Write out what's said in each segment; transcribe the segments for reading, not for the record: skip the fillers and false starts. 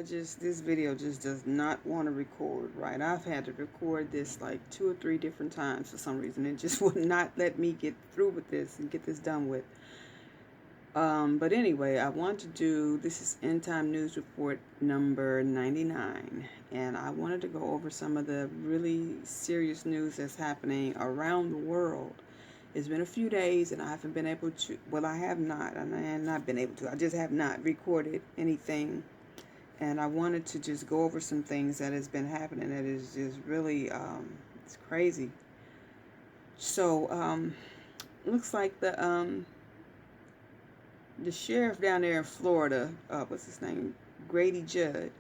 This video just does not want to record, right? I've had to record this like 2 or 3 different times for some reason. It just would not let me get through with this and get this done with. But anyway, I want to do, this is End Time News Report number 99. And I wanted to go over some of the really serious news that's happening around the world. It's been a few days and I haven't been able to, well, I have not, and I have not been able to, I just have not recorded anything. And I wanted to just go over some things that has been happening that is just really, it's crazy. So, looks like the sheriff down there in Florida, what's his name, Grady Judd,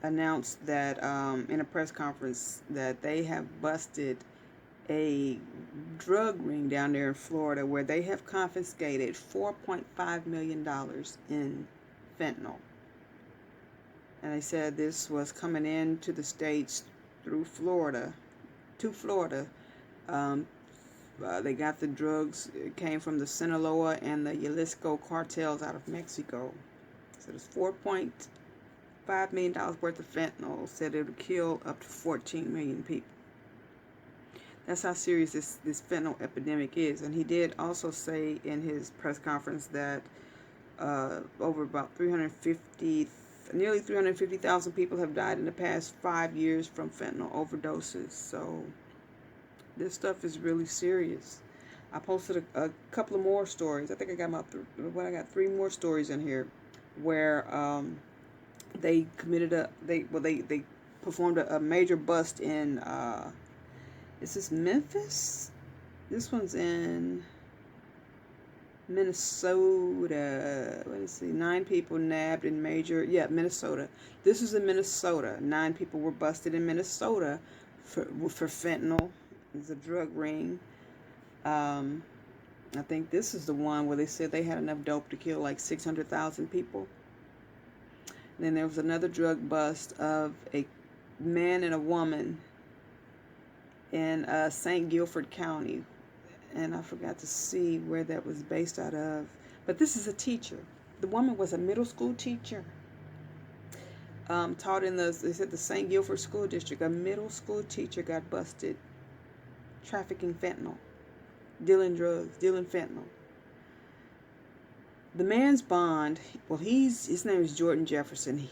announced that in a press conference that they have busted a drug ring down there in Florida where they have confiscated $4.5 million in fentanyl. And they said this was coming into the states through Florida, to Florida. They got the drugs. It came from the Sinaloa and the Jalisco cartels out of Mexico. So there's $4.5 million worth of fentanyl. Said it would kill up to 14 million people. That's how serious this fentanyl epidemic is. And he did also say in his press conference that over about nearly 350,000 people have died in the past 5 years from fentanyl overdoses. So this stuff is really serious. I posted a couple of more stories. I think I got 3 more stories in here where they committed they performed a major bust in is this Memphis? This one's in Minnesota. Let's see. 9 people nabbed in Minnesota. This is in Minnesota. 9 people were busted in Minnesota for fentanyl. It's a drug ring. I think this is the one where they said they had enough dope to kill like 600,000 people. Then there was another drug bust of a man and a woman in St. Guilford County. And I forgot to see where that was based out of. But this is a teacher. The woman was a middle school teacher. Taught in they said the St. Guilford School District. A middle school teacher got busted trafficking fentanyl, dealing drugs, dealing fentanyl. The man's bond, well, his name is Jordan Jefferson.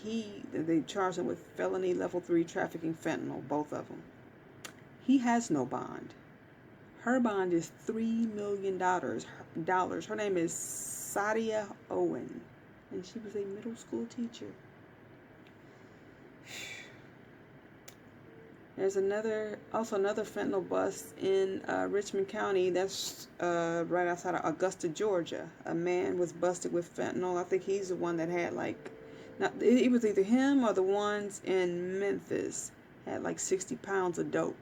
They charged him with felony level 3 trafficking fentanyl, both of them. He has no bond. Her bond is $3 million. Her name is Sadia Owen, and she was a middle school teacher. There's another fentanyl bust in Richmond County. That's right outside of Augusta, Georgia. A man was busted with fentanyl. I think he's the one that had it was either him or the ones in Memphis had like 60 pounds of dope.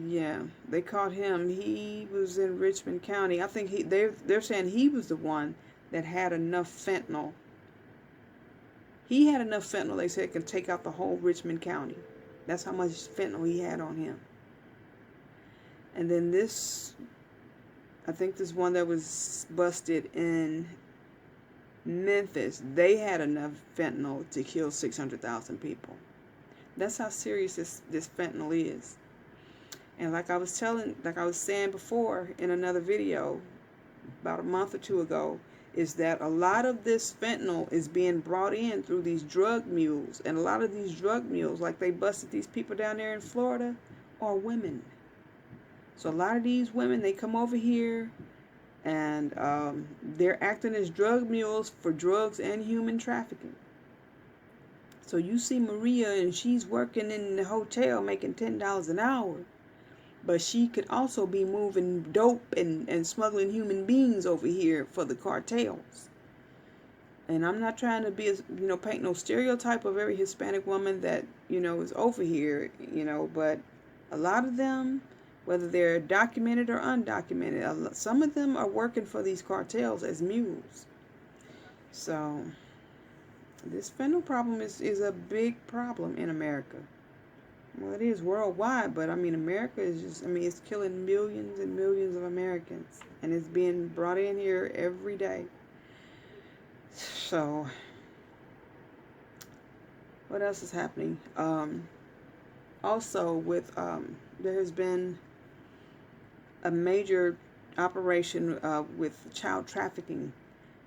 Yeah, they caught him. He was in Richmond County. I think they're saying he was the one that had enough fentanyl. He had enough fentanyl, they said, can take out the whole Richmond County. That's how much fentanyl he had on him. And then I think this one that was busted in Memphis, they had enough fentanyl to kill 600,000 people. That's how serious this fentanyl is. And like I was saying before in another video about a month or 2 ago, is that a lot of this fentanyl is being brought in through these drug mules. And a lot of these drug mules, like they busted these people down there in Florida, are women. So a lot of these women, they come over here and they're acting as drug mules for drugs and human trafficking. So you see Maria, and she's working in the hotel making $10 an hour. But she could also be moving dope and smuggling human beings over here for the cartels. And I'm not trying to be, paint no stereotype of every Hispanic woman that, is over here, but a lot of them, whether they're documented or undocumented, some of them are working for these cartels as mules. So this fentanyl problem is a big problem in America. Well, it is worldwide, but America is it's killing millions and millions of Americans, and it's being brought in here every day. So, what else is happening? Also, with there has been a major operation with child trafficking.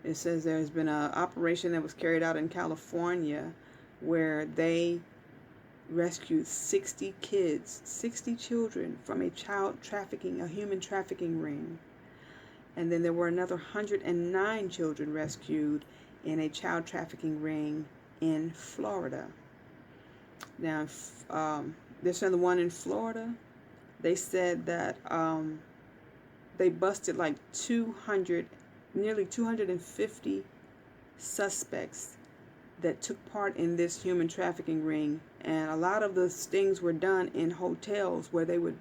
It says there's been an operation that was carried out in California where they rescued 60 kids, 60 children from a a human trafficking ring. And then there were another 109 children rescued in a child trafficking ring in Florida. Now, they're saying the one in Florida, they said that they busted like nearly 250 suspects that took part in this human trafficking ring. And a lot of the stings were done in hotels where they would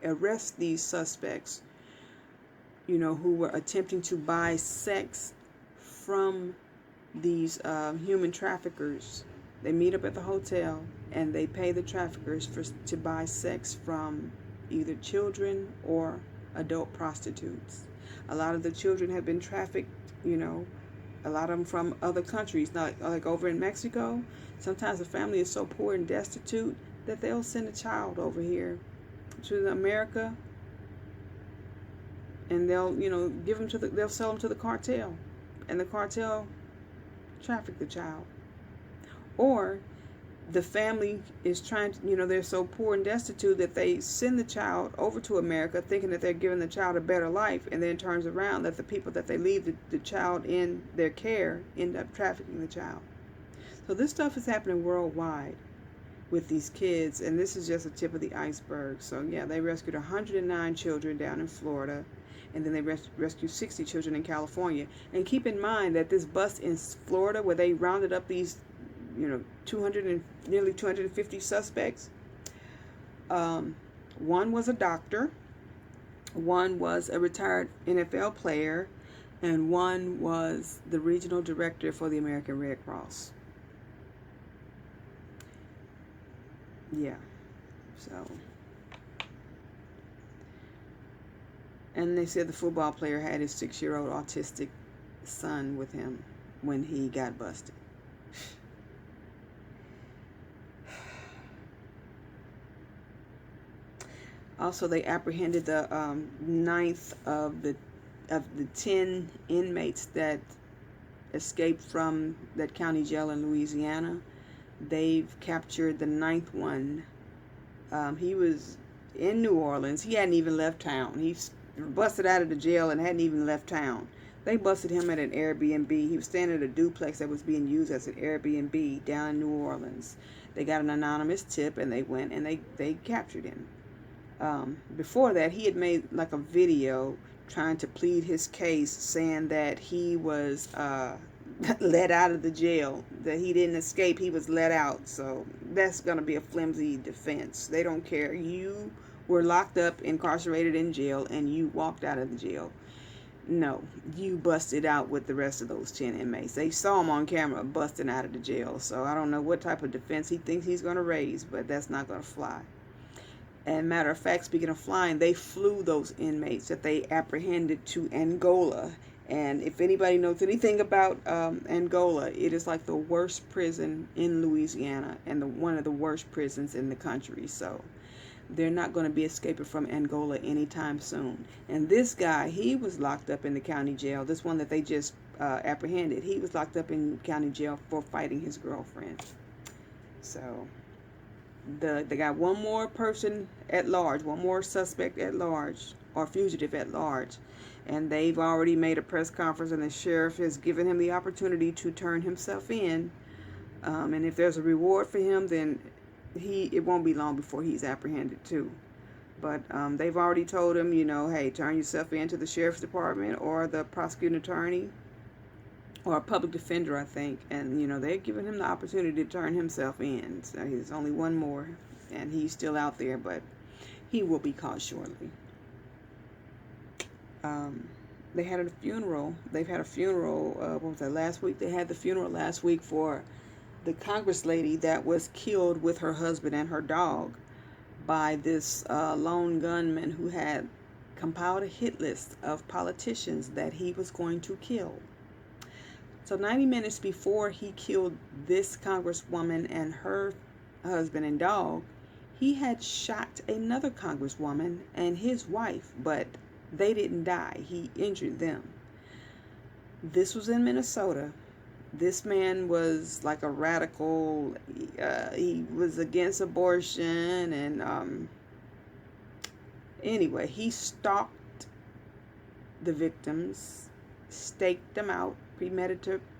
arrest these suspects, who were attempting to buy sex from these human traffickers. They meet up at the hotel and they pay the traffickers to buy sex from either children or adult prostitutes. A lot of the children have been trafficked, a lot of them from other countries. Like over in Mexico, sometimes the family is so poor and destitute that they'll send a child over here to America, and they'll, they'll sell them to the cartel, and the cartel traffic the child. Or the family is trying to, they're so poor and destitute that they send the child over to America thinking that they're giving the child a better life, and then it turns around that the people that they leave the child in their care end up trafficking the child. So this stuff is happening worldwide with these kids, and this is just a tip of the iceberg. So yeah, they rescued 109 children down in Florida, and then they rescued 60 children in California. And keep in mind that this bust in Florida, where they rounded up these nearly 250 suspects. One was a doctor, one was a retired NFL player, and one was the regional director for the American Red Cross. Yeah, so. And they said the football player had his 6-year-old autistic son with him when he got busted. Also, they apprehended the 9th of the 10 inmates that escaped from that county jail in Louisiana. They've captured the 9th one. He was in New Orleans. He hadn't even left town. He busted out of the jail and hadn't even left town. They busted him at an Airbnb. He was staying at a duplex that was being used as an Airbnb down in New Orleans. They got an anonymous tip, and they went and they captured him. Before that, he had made like a video trying to plead his case, saying that he was let out of the jail, that he didn't escape, he was let out. So that's going to be a flimsy defense. They don't care. You were locked up, incarcerated in jail, and you walked out of the jail. No, you busted out with the rest of those 10 inmates. They saw him on camera busting out of the jail. So I don't know what type of defense he thinks he's going to raise, but that's not going to fly. And matter of fact, speaking of flying, they flew those inmates that they apprehended to Angola. And if anybody knows anything about Angola, it is like the worst prison in Louisiana and one of the worst prisons in the country. So they're not going to be escaping from Angola anytime soon. And this guy, he was locked up in the county jail. This one that they just apprehended, he was locked up in county jail for fighting his girlfriend. So they got one more person at large, one more suspect at large, or fugitive at large, and they've already made a press conference, and the sheriff has given him the opportunity to turn himself in, and if there's a reward for him, then it won't be long before he's apprehended too. But they've already told him, hey, turn yourself in to the sheriff's department or the prosecuting attorney or a public defender, I think, and they're giving him the opportunity to turn himself in. So there's only one more, and he's still out there, but he will be caught shortly. They had a funeral. They've had a funeral. What was that, last week? They had the funeral last week for the Congress lady that was killed with her husband and her dog by this lone gunman who had compiled a hit list of politicians that he was going to kill. So 90 minutes before he killed this congresswoman and her husband and dog, he had shot another congresswoman and his wife, but they didn't die. He injured them. This was in Minnesota. This man was like a radical. He was against abortion, and anyway, he stalked the victims, staked them out,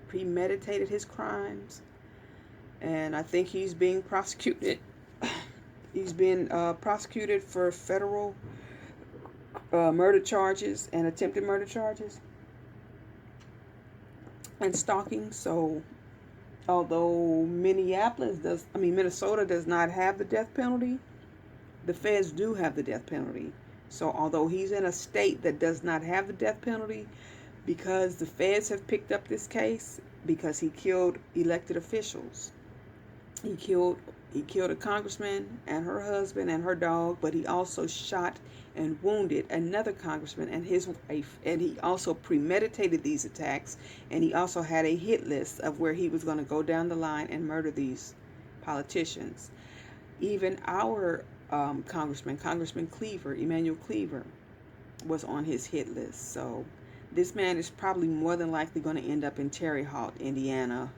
premeditated his crimes, and I think he's being prosecuted. He's being prosecuted for federal murder charges and attempted murder charges and stalking. So, although Minnesota does not have the death penalty, the feds do have the death penalty. So, although he's in a state that does not have the death penalty, because the feds have picked up this case, because he killed elected officials. He killed a congressman and her husband and her dog, but he also shot and wounded another congressman and his wife, and he also premeditated these attacks, and he also had a hit list of where he was going to go down the line and murder these politicians. Even our Congressman Cleaver, Emmanuel Cleaver, was on his hit list. So this man is probably more than likely going to end up in Terre Haute, Indiana,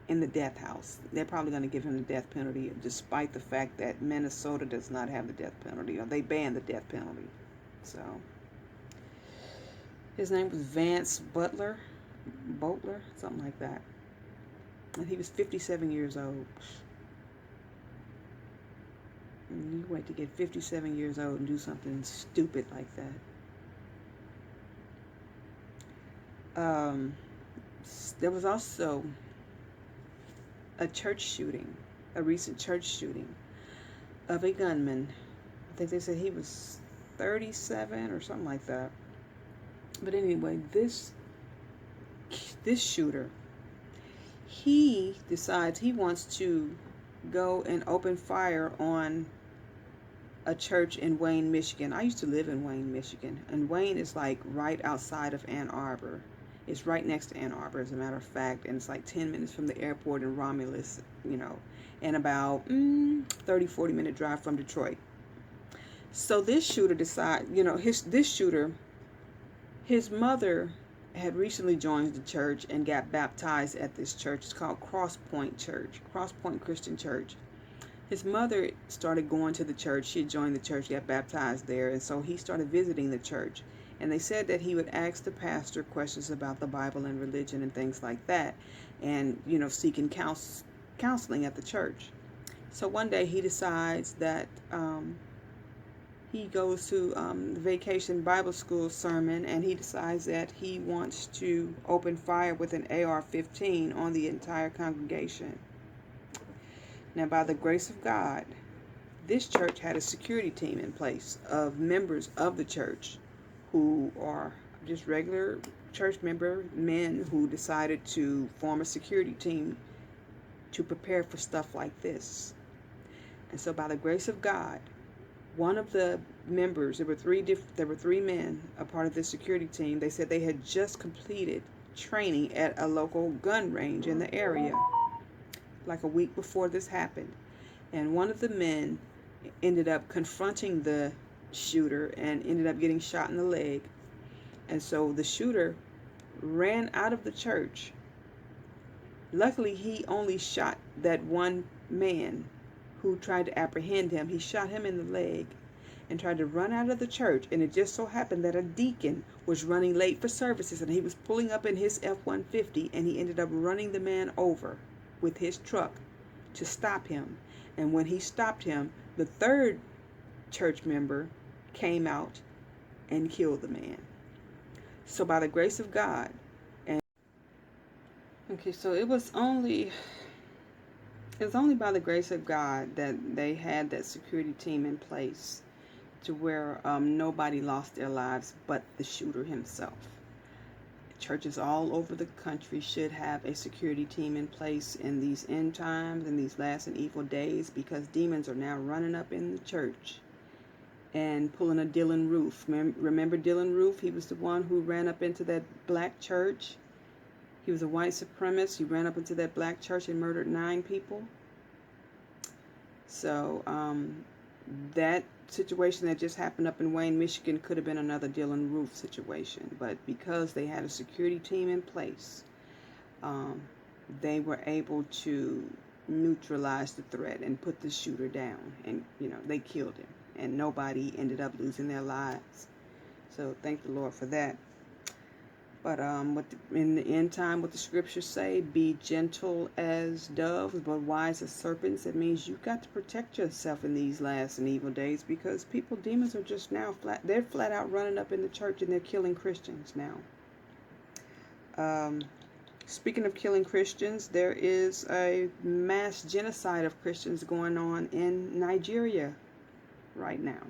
in the death house. They're probably going to give him the death penalty, despite the fact that Minnesota does not have the death penalty, or they banned the death penalty. So his name was Vance Butler, something like that, and he was 57 years old. And you wait to get 57 years old and do something stupid like that. There was also a recent church shooting of a gunman. I think they said he was 37 or something like that. But anyway, this shooter, he decides he wants to go and open fire on a church in Wayne, Michigan. I used to live in Wayne, Michigan, and Wayne is like right outside of Ann Arbor. It's right next to Ann Arbor, as a matter of fact, and it's like 10 minutes from the airport in Romulus, and about 30-40 minute drive from Detroit. So this shooter his mother had recently joined the church and got baptized at this church. It's called Cross Point Christian Church. His mother started going to the church. She had joined the church, got baptized there, and so he started visiting the church. And they said that he would ask the pastor questions about the Bible and religion and things like that, and seeking counseling at the church. So one day he decides that he goes to the Vacation Bible School sermon, and he decides that he wants to open fire with an AR-15 on the entire congregation. Now, by the grace of God, this church had a security team in place of members of the church who are just regular church men who decided to form a security team to prepare for stuff like this. And so by the grace of God, one of the members, there were three men, a part of this security team. They said they had just completed training at a local gun range in the area, like a week before this happened. And one of the men ended up confronting the shooter and ended up getting shot in the leg. And so the shooter ran out of the church. Luckily, he only shot that one man who tried to apprehend him. He shot him in the leg and tried to run out of the church. And it just so happened that a deacon was running late for services, and he was pulling up in his F-150, and he ended up running the man over with his truck to stop him. And when he stopped him, the third church member came out and killed the man. So by the grace of God, so it was only by the grace of God that they had that security team in place to where nobody lost their lives but the shooter himself. Churches all over the country should have a security team in place in these end times, in these last and evil days, because demons are now running up in the church and pulling a Dylan Roof. Remember Dylan Roof? He was the one who ran up into that black church He was a white supremacist. He ran up into that black church and murdered 9 people. So that situation that just happened up in Wayne, Michigan could have been another Dylan Roof situation. But because they had a security team in place, they were able to neutralize the threat and put the shooter down. And, they killed him. And nobody ended up losing their lives. So thank the Lord for that. But in the end time, what the scriptures say, be gentle as doves, but wise as serpents. It means you've got to protect yourself in these last and evil days, because demons are just now they're flat out running up in the church and they're killing Christians now. Speaking of killing Christians, there is a mass genocide of Christians going on in Nigeria right now.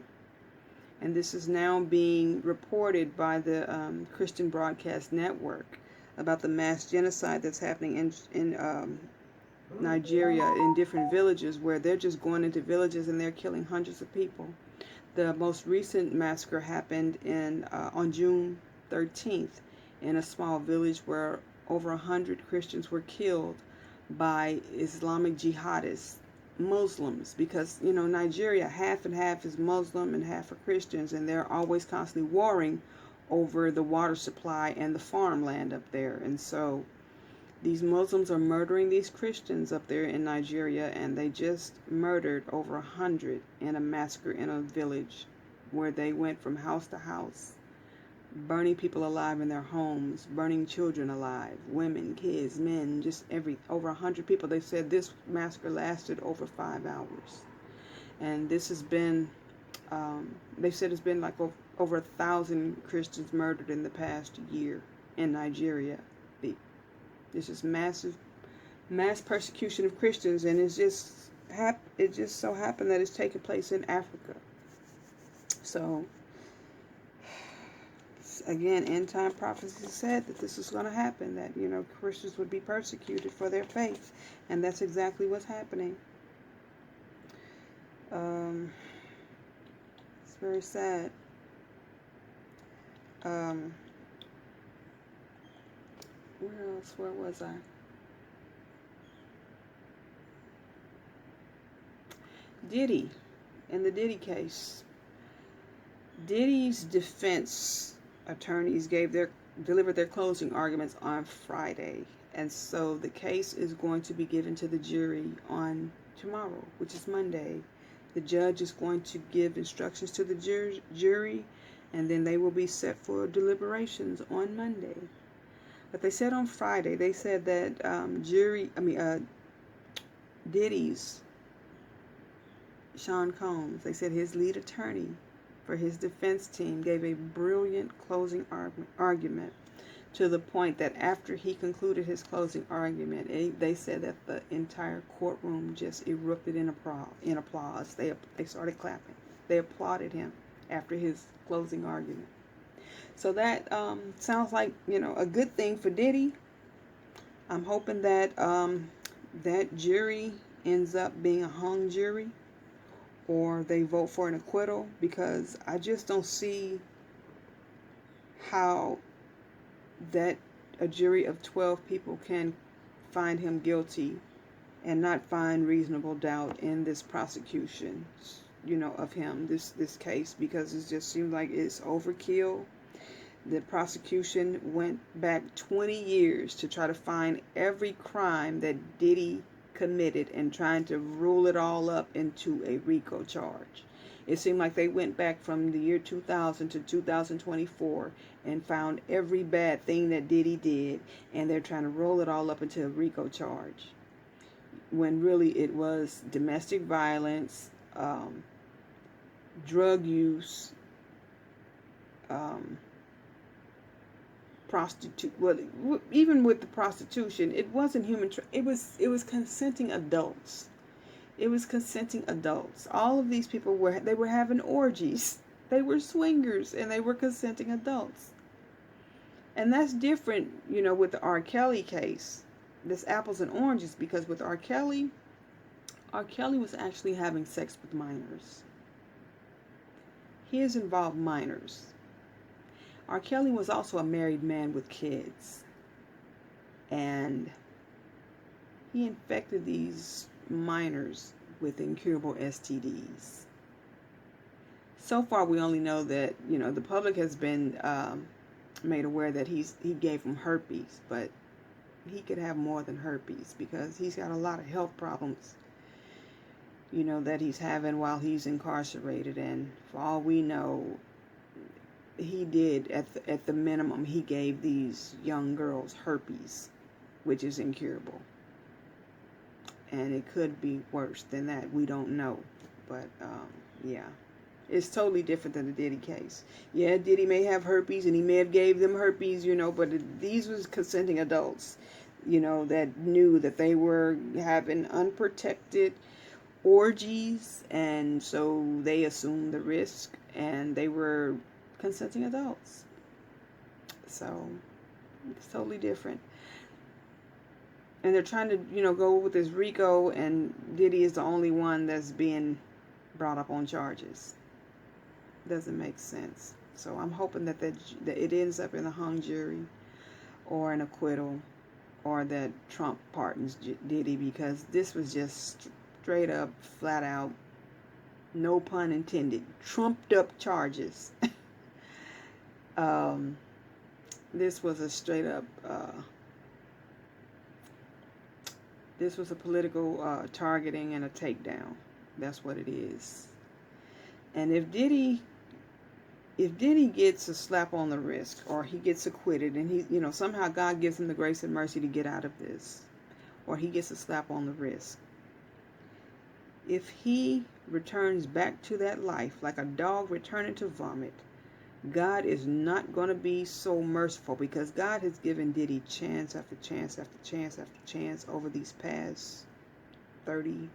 And this is now being reported by the Christian Broadcast Network about the mass genocide that's happening in Nigeria, in different villages, where they're just going into villages and they're killing hundreds of people. The most recent massacre happened on June 13th in a small village where over 100 Christians were killed by Islamic jihadists, Muslims, because Nigeria, half and half is Muslim and half are Christians, and they're always constantly warring over the water supply and the farmland up there. And so these Muslims are murdering these Christians up there in Nigeria, and they just murdered over 100 in a massacre in a village where they went from house to house, burning people alive in their homes, burning children alive, women, kids, men, just over 100 people. They said this massacre lasted over 5 hours. And this has been, they said it's been like over 1,000 Christians murdered in the past year in Nigeria. It's just mass persecution of Christians, and it just so happened that it's taking place in Africa. So again, end time prophecy said that this is going to happen, that Christians would be persecuted for their faith, and that's exactly what's happening. It's very sad. Where was I? Diddy, in the Diddy case. Diddy's defense attorneys delivered their closing arguments on Friday, and so the case is going to be given to the jury on tomorrow, which is Monday. The judge is going to give instructions to the jury, and then they will be set for deliberations on Monday. But they said on Friday, they said that Diddy's Sean Combs, they said his lead attorney for his defense team gave a brilliant closing argument, to the point that after he concluded his closing argument, they said that the entire courtroom just erupted in applause. They started clapping. They applauded him after his closing argument. So that sounds like a good thing for Diddy. I'm hoping that that jury ends up being a hung jury, or they vote for an acquittal, because I just don't see how that a jury of 12 people can find him guilty and not find reasonable doubt in this prosecution, of him, this case, because it just seems like it's overkill. The prosecution went back 20 years to try to find every crime that Diddy committed and trying to rule it all up into a RICO charge. It seemed like they went back from the year 2000 to 2024 and found every bad thing that Diddy did, and they're trying to roll it all up into a RICO charge, when really it was domestic violence, drug use, even with the prostitution, it wasn't it was consenting adults. It was consenting adults. All of these people were having orgies. They were swingers, and they were consenting adults. And that's different, with the R. Kelly case. This apples and oranges, because with R. Kelly was actually having sex with minors. He has involved minors. R. Kelly was also a married man with kids. and he infected these minors with incurable STDs. So far, we only know that, the public has been made aware that he gave them herpes, but he could have more than herpes because he's got a lot of health problems, that he's having while he's incarcerated. And for all we know, he did, at the minimum, he gave these young girls herpes, which is incurable. And it could be worse than that. We don't know. But, yeah. It's totally different than the Diddy case. Yeah, Diddy may have herpes, and he may have gave them herpes, but these was consenting adults, that knew that they were having unprotected orgies, and so they assumed the risk, and they were consenting adults. So it's totally different. And they're trying to, go with this RICO, and Diddy is the only one that's being brought up on charges. Doesn't make sense. So I'm hoping that it ends up in a hung jury or an acquittal, or that Trump pardons Diddy, because this was just straight up, flat out, no pun intended, trumped up charges. This was a straight up, this was a political targeting and a takedown. That's what it is. And if Diddy gets a slap on the wrist, or he gets acquitted, and he, somehow God gives him the grace and mercy to get out of this, or he gets a slap on the wrist, if he returns back to that life like a dog returning to vomit, God is not going to be so merciful, because God has given Diddy chance after chance after chance after chance over these past 30,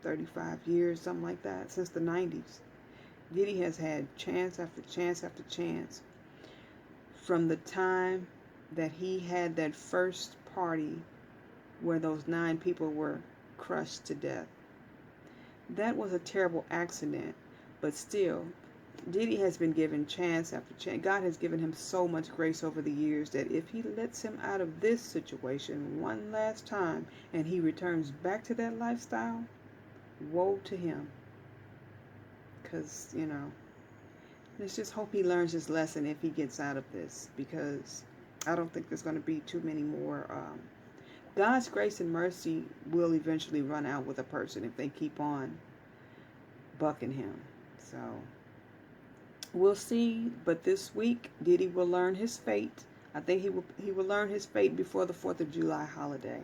35 years, something like that, since the 90s. Diddy has had chance after chance after chance from the time that he had that first party where those 9 people were crushed to death. That was a terrible accident, but still, Diddy has been given chance after chance. God has given him so much grace over the years that if he lets him out of this situation one last time and he returns back to that lifestyle, woe to him. Because, let's just hope he learns his lesson if he gets out of this, because I don't think there's going to be too many more. God's grace and mercy will eventually run out with a person if they keep on bucking him. So we'll see. But this week, Diddy will learn his fate. I think he will learn his fate before the 4th of July holiday.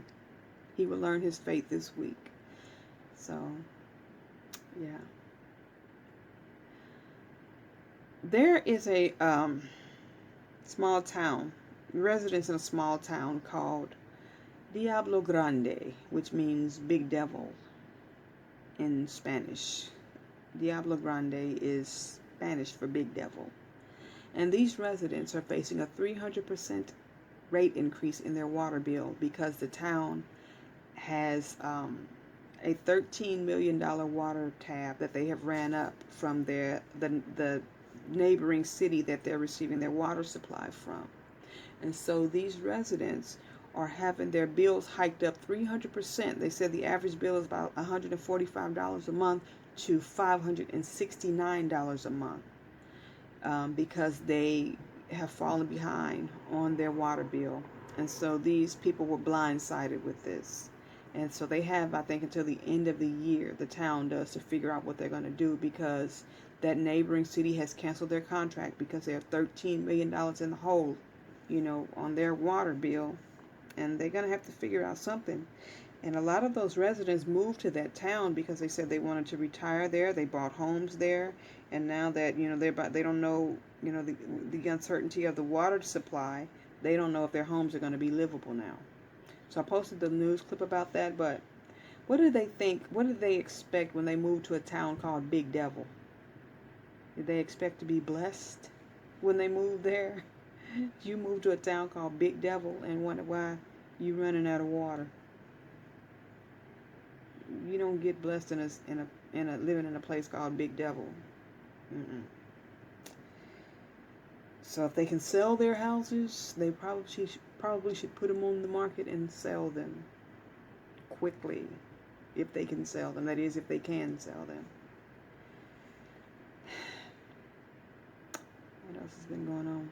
He will learn his fate this week. So, yeah. There is a small town, residents in a small town called Diablo Grande, which means Big Devil in Spanish. Diablo Grande is Spanish for Big Devil. And these residents are facing a 300% rate increase in their water bill because the town has a $13 million water tab that they have ran up from the neighboring city that they're receiving their water supply from. And so these residents are having their bills hiked up 300%. They said the average bill is about $145 a month to $569 a month, because they have fallen behind on their water bill. And so these people were blindsided with this. And so they have, I think, until the end of the year, the town does, to figure out what they're going to do, because that neighboring city has canceled their contract because they have $13 million in the hole, on their water bill. And they're going to have to figure out something. And a lot of those residents moved to that town because they said they wanted to retire there. They bought homes there. And now that, they don't know, the uncertainty of the water supply, they don't know if their homes are going to be livable now. So I posted the news clip about that. But what did they think? What did they expect when they moved to a town called Big Devil? Did they expect to be blessed when they moved there? You moved to a town called Big Devil and wonder why you're running out of water. You don't get blessed in a living in a place called Big Devil. So if they can sell their houses, they probably probably should put them on the market and sell them quickly, if they can sell them. That is, if they can sell them. What else has been going on?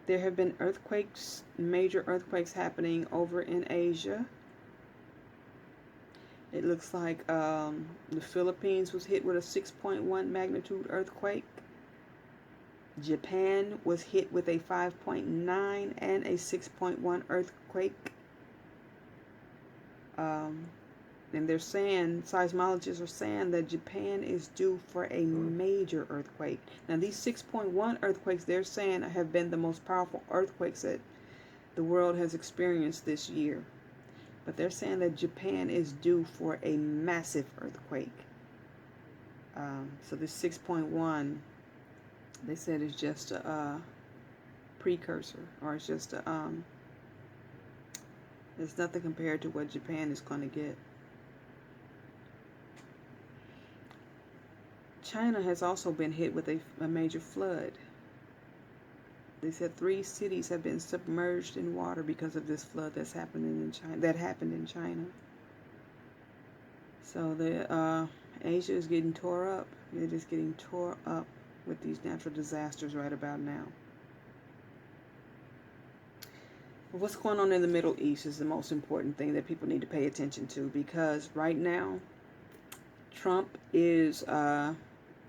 There have been earthquakes, major earthquakes happening over in Asia. It looks like the Philippines was hit with a 6.1 magnitude earthquake. Japan was hit with a 5.9 and a 6.1 earthquake. And they're saying, seismologists are saying that Japan is due for a major earthquake. Now, these 6.1 earthquakes, they're saying, have been the most powerful earthquakes that the world has experienced this year. But they're saying that Japan is due for a massive earthquake. So this 6.1, they said, is just a precursor, or it's just it's nothing compared to what Japan is going to get. China has also been hit with a major flood. They said 3 cities have been submerged in water because of this flood that's happening in China. That happened in China. So the Asia is getting tore up. It is getting tore up with these natural disasters right about now. What's going on in the Middle East is the most important thing that people need to pay attention to, because right now Trump is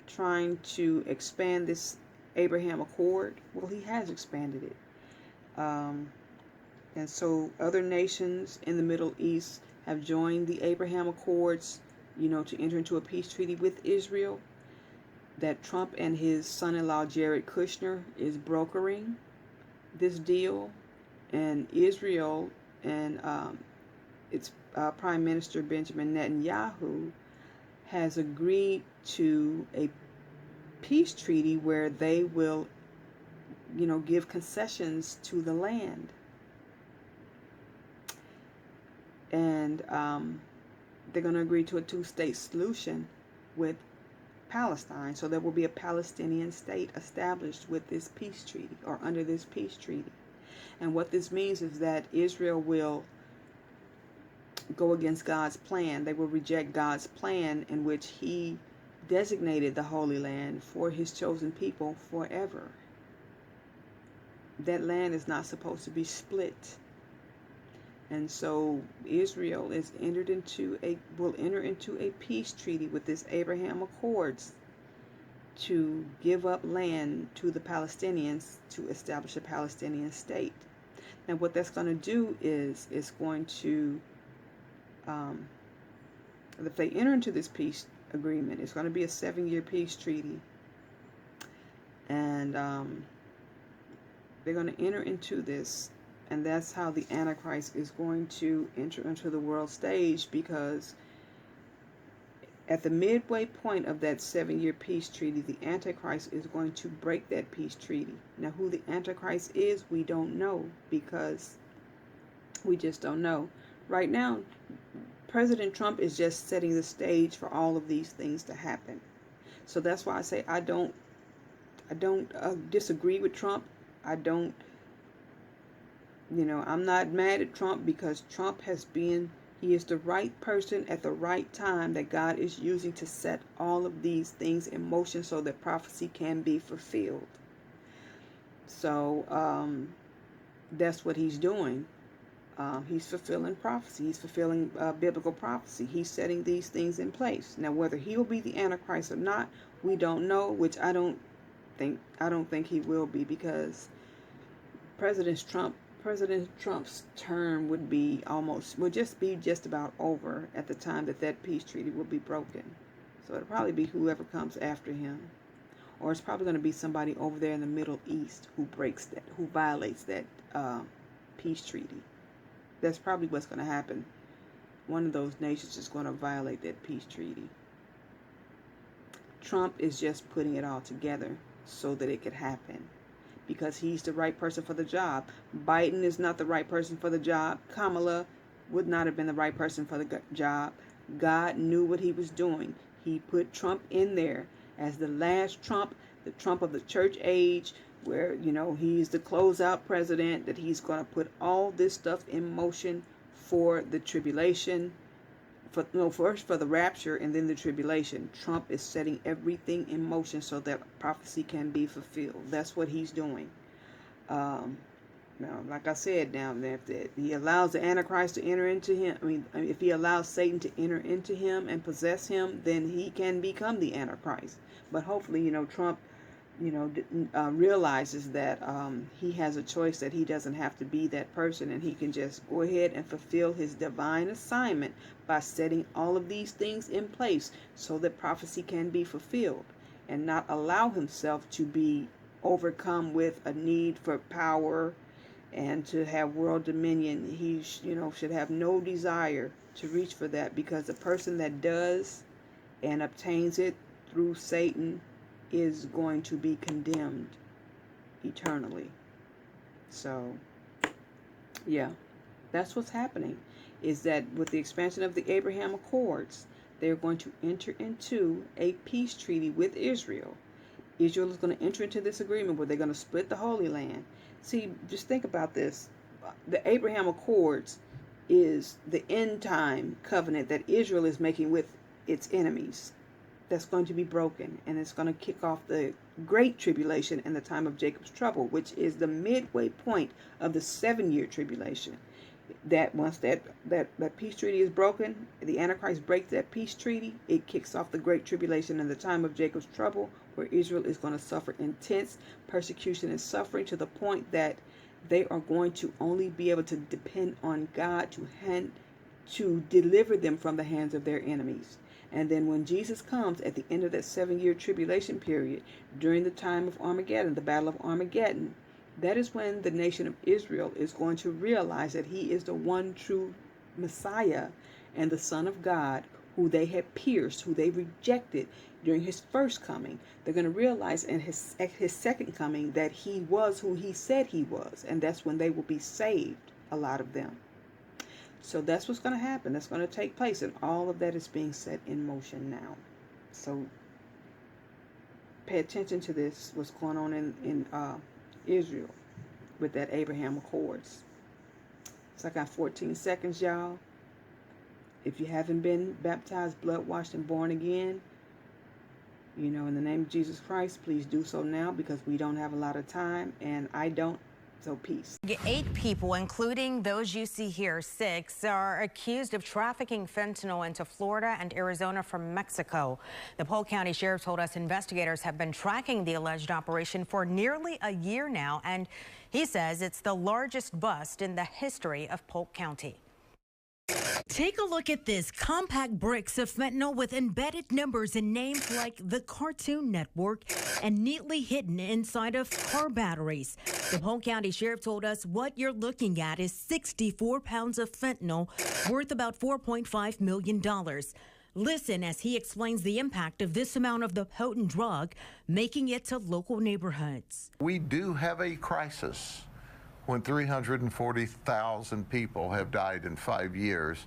trying to expand this Abraham Accord. Well, he has expanded it. And so other nations in the Middle East have joined the Abraham Accords, to enter into a peace treaty with Israel that Trump and his son-in-law Jared Kushner is brokering this deal. And Israel and its Prime Minister Benjamin Netanyahu has agreed to a peace treaty where they will, give concessions to the land. And they're going to agree to a 2-state solution with Palestine. So there will be a Palestinian state established with this peace treaty, or under this peace treaty. And what this means is that Israel will go against God's plan. They will reject God's plan in which he designated the Holy Land for his chosen people forever. That land is not supposed to be split. And so Israel will enter into a peace treaty with this Abraham Accords to give up land to the Palestinians to establish a Palestinian state. And what that's going to do is it's going to, if they enter into this peace agreement, it's going to be a 7-year peace treaty. And they're going to enter into this. And that's how the Antichrist is going to enter into the world stage, because at the midway point of that 7-year peace treaty, the Antichrist is going to break that peace treaty. Now, who the Antichrist is, we don't know, because we just don't know. Right now, President Trump is just setting the stage for all of these things to happen. So that's why I say I don't disagree with Trump. I'm not mad at Trump, because Trump he is the right person at the right time that God is using to set all of these things in motion so that prophecy can be fulfilled. So that's what he's doing. He's fulfilling prophecy. He's fulfilling biblical prophecy. He's setting these things in place. Now, whether he'll be the Antichrist or not, we don't know, which I don't think he will be, because President Trump's term would just be about over at the time that peace treaty will be broken. So it'll probably be whoever comes after him, or it's probably going to be somebody over there in the Middle East who violates that peace treaty. That's probably what's going to happen. One of those nations is going to violate that peace treaty. Trump is just putting it all together so that it could happen, because he's the right person for the job. Biden is not the right person for the job. Kamala would not have been the right person for the job. God knew what he was doing. He put Trump in there as the last Trump, the Trump of the church age, where, you know, he's the closeout president, that he's going to put all this stuff in motion for the tribulation, for, no, first for the rapture and then the tribulation. Trump is setting everything in motion so that prophecy can be fulfilled. That's what he's doing. Now, like I said, now if he allows the Antichrist to enter into him, if he allows Satan to enter into him and possess him, then he can become the Antichrist. But hopefully, you know, Trump, you know, realizes that he has a choice, that he doesn't have to be that person, and he can just go ahead and fulfill his divine assignment by setting all of these things in place so that prophecy can be fulfilled, and not allow himself to be overcome with a need for power and to have world dominion. He, you know, should have no desire to reach for that, because the person that does and obtains it through Satan is going to be condemned eternally. So, yeah, that's what's happening, is that with the expansion of the Abraham Accords, they're going to enter into a peace treaty with Israel. Israel is going to enter into this agreement where they're going to split the Holy Land. See, just think about this. The Abraham Accords is the end time covenant that Israel is making with its enemies. That's going to be broken, and it's going to kick off the great tribulation and the time of Jacob's trouble, which is the midway point of the 7-year tribulation. That once that peace treaty is broken, the Antichrist breaks that peace treaty, it kicks off the great tribulation and the time of Jacob's trouble, where Israel is going to suffer intense persecution and suffering to the point that they are going to only be able to depend on God to deliver them from the hands of their enemies. And then when Jesus comes at the end of that 7-year tribulation period, during the time of Armageddon, the Battle of Armageddon, that is when the nation of Israel is going to realize that he is the one true Messiah and the Son of God, who they had pierced, who they rejected during his first coming. They're going to realize in his second coming that he was who he said he was, and that's when they will be saved, a lot of them. So that's what's going to happen. That's going to take place, and all of that is being set in motion now. So pay attention to this, what's going on in Israel with that Abraham Accords. So I got 14 seconds, y'all. If you haven't been baptized, blood washed, and born again, you know, in the name of Jesus Christ, please do so now, because we don't have a lot of time, and I don't. So peace. 8 people, including those you see here, 6, are accused of trafficking fentanyl into Florida and Arizona from Mexico. The Polk County Sheriff told us investigators have been tracking the alleged operation for nearly a year now, and he says it's the largest bust in the history of Polk County. Take a look at this: compact bricks of fentanyl with embedded numbers and names like the Cartoon Network, and neatly hidden inside of car batteries. The Polk County Sheriff told us what you're looking at is 64 pounds of fentanyl worth about $4.5 million. Listen as he explains the impact of this amount of the potent drug making it to local neighborhoods. We do have a crisis when 340,000 people have died in 5 years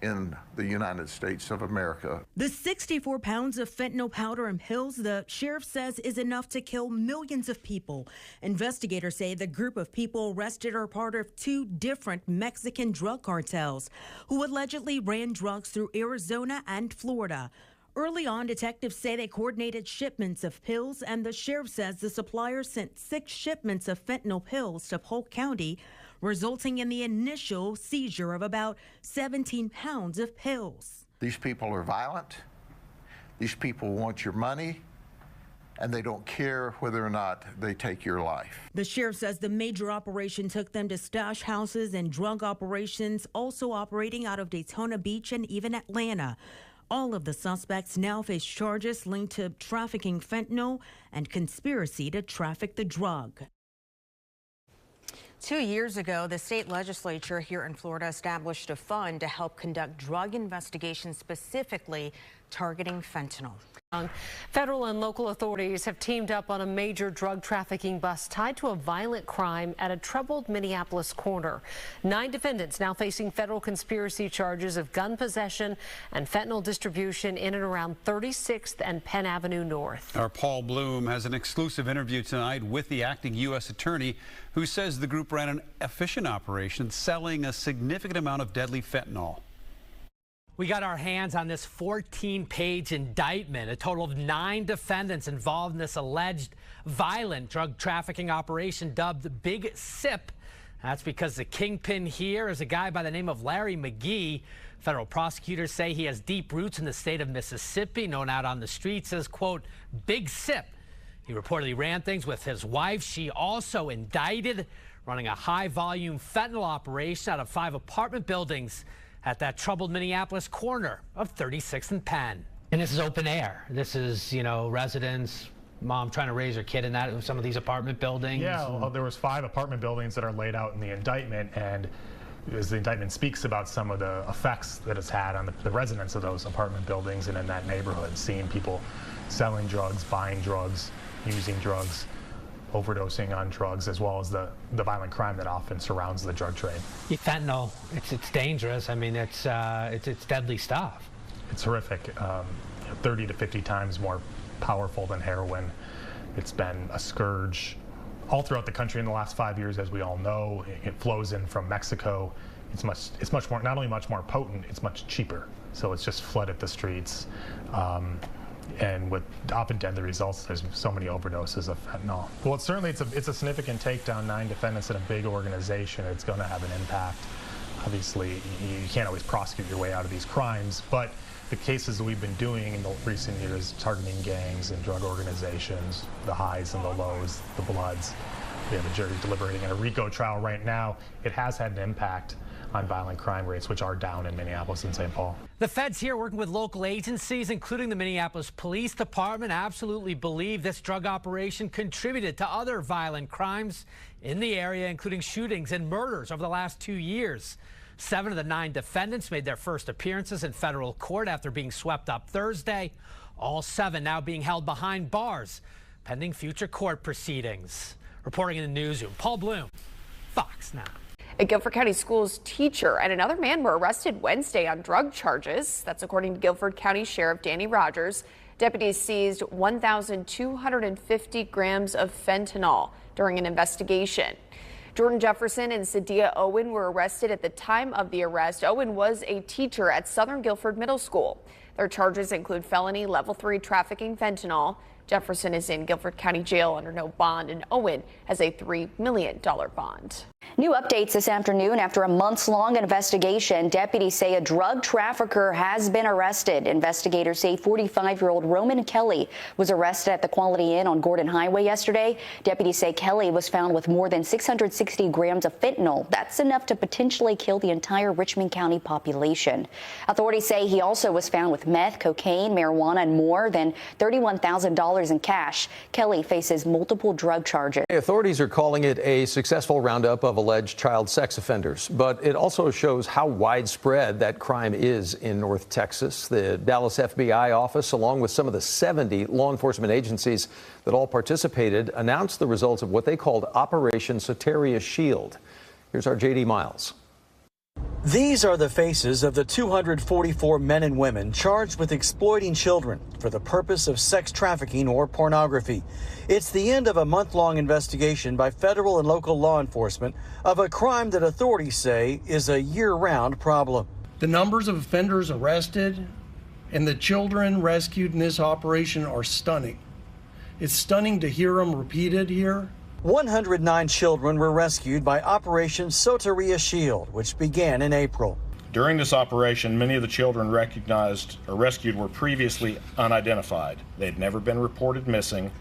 in the United States of America. The 64 pounds of fentanyl powder and pills, the sheriff says, is enough to kill millions of people. Investigators say the group of people arrested are part of 2 different Mexican drug cartels who allegedly ran drugs through Arizona and Florida. Early on, detectives say they coordinated shipments of pills, and the sheriff says the supplier sent 6 shipments of fentanyl pills to Polk County, resulting in the initial seizure of about 17 pounds of pills. These people are violent. These people want your money, and they don't care whether or not they take your life. The sheriff says the major operation took them to stash houses and drug operations, also operating out of Daytona Beach and even Atlanta. All of the suspects now face charges linked to trafficking fentanyl and conspiracy to traffic the drug. 2 years ago, the state legislature here in Florida established a fund to help conduct drug investigations, specifically targeting fentanyl. Federal and local authorities have teamed up on a major drug trafficking bust tied to a violent crime at a troubled Minneapolis corner. 9 defendants now facing federal conspiracy charges of gun possession and fentanyl distribution in and around 36th and Penn Avenue North. Our Paul Bloom has an exclusive interview tonight with the acting U.S. attorney who says the group ran an efficient operation selling a significant amount of deadly fentanyl. We got our hands on this 14-page indictment, a total of 9 defendants involved in this alleged violent drug trafficking operation dubbed Big Sip. That's because the kingpin here is a guy by the name of Larry McGee. Federal prosecutors say he has deep roots in the state of Mississippi, known out on the streets as, quote, Big Sip. He reportedly ran things with his wife. She also indicted, running a high-volume fentanyl operation out of 5 apartment buildings at that troubled Minneapolis corner of 36th and Penn. And this is open air. This is, you know, residents, mom trying to raise her kid in some of these apartment buildings. Yeah, well, there was 5 apartment buildings that are laid out in the indictment, and as the indictment speaks about some of the effects that it's had on the residents of those apartment buildings and in that neighborhood, seeing people selling drugs, buying drugs, using drugs, overdosing on drugs, as well as the violent crime that often surrounds the drug trade. Fentanyl, it's dangerous. I mean, it's deadly stuff. It's horrific. 30 to 50 times more powerful than heroin. It's been a scourge all throughout the country in the last 5 years, as we all know. It flows in from Mexico. It's much more, not only much more potent, it's much cheaper. So it's just flooded the streets. And with often deadly results, there's so many overdoses of fentanyl. Well, it's a significant takedown, 9 defendants in a big organization. It's going to have an impact. Obviously, you can't always prosecute your way out of these crimes, but the cases that we've been doing in the recent years, targeting gangs and drug organizations, the highs and the lows, the bloods. We have a jury deliberating in a RICO trial right now. It has had an impact on violent crime rates, which are down in Minneapolis and St. Paul. The feds here, working with local agencies, including the Minneapolis Police Department, absolutely believe this drug operation contributed to other violent crimes in the area, including shootings and murders over the last 2 years. 7 of the 9 defendants made their first appearances in federal court after being swept up Thursday. All 7 now being held behind bars, pending future court proceedings. Reporting in the newsroom, Paul Bloom, Fox Now. A Guilford County Schools teacher and another man were arrested Wednesday on drug charges. That's according to Guilford County Sheriff Danny Rogers. Deputies seized 1,250 grams of fentanyl during an investigation. Jordan Jefferson and Sadia Owen were arrested at the time of the arrest. Owen was a teacher at Southern Guilford Middle School. Their charges include felony level 3 trafficking fentanyl. Jefferson is in Guilford County Jail under no bond, and Owen has a $3 million bond. New updates this afternoon. After a months-long investigation, deputies say a drug trafficker has been arrested. Investigators say 45-year-old Roman Kelly was arrested at the Quality Inn on Gordon Highway yesterday. Deputies say Kelly was found with more than 660 grams of fentanyl. That's enough to potentially kill the entire Richmond County population. Authorities say he also was found with meth, cocaine, marijuana, and more than $31,000 in cash. Kelly faces multiple drug charges. Authorities are calling it a successful roundup of alleged child sex offenders, but it also shows how widespread that crime is in North Texas. The Dallas FBI office, along with some of the 70 law enforcement agencies that all participated, announced the results of what they called Operation Soteria Shield. Here's our J.D. Miles. These are the faces of the 244 men and women charged with exploiting children for the purpose of sex trafficking or pornography. It's the end of a month-long investigation by federal and local law enforcement of a crime that authorities say is a year-round problem. The numbers of offenders arrested and the children rescued in this operation are stunning. It's stunning to hear them repeated here. 109 children were rescued by Operation Soteria Shield, which began in April. During this operation, many of the children recognized or rescued were previously unidentified. They had never been reported missing.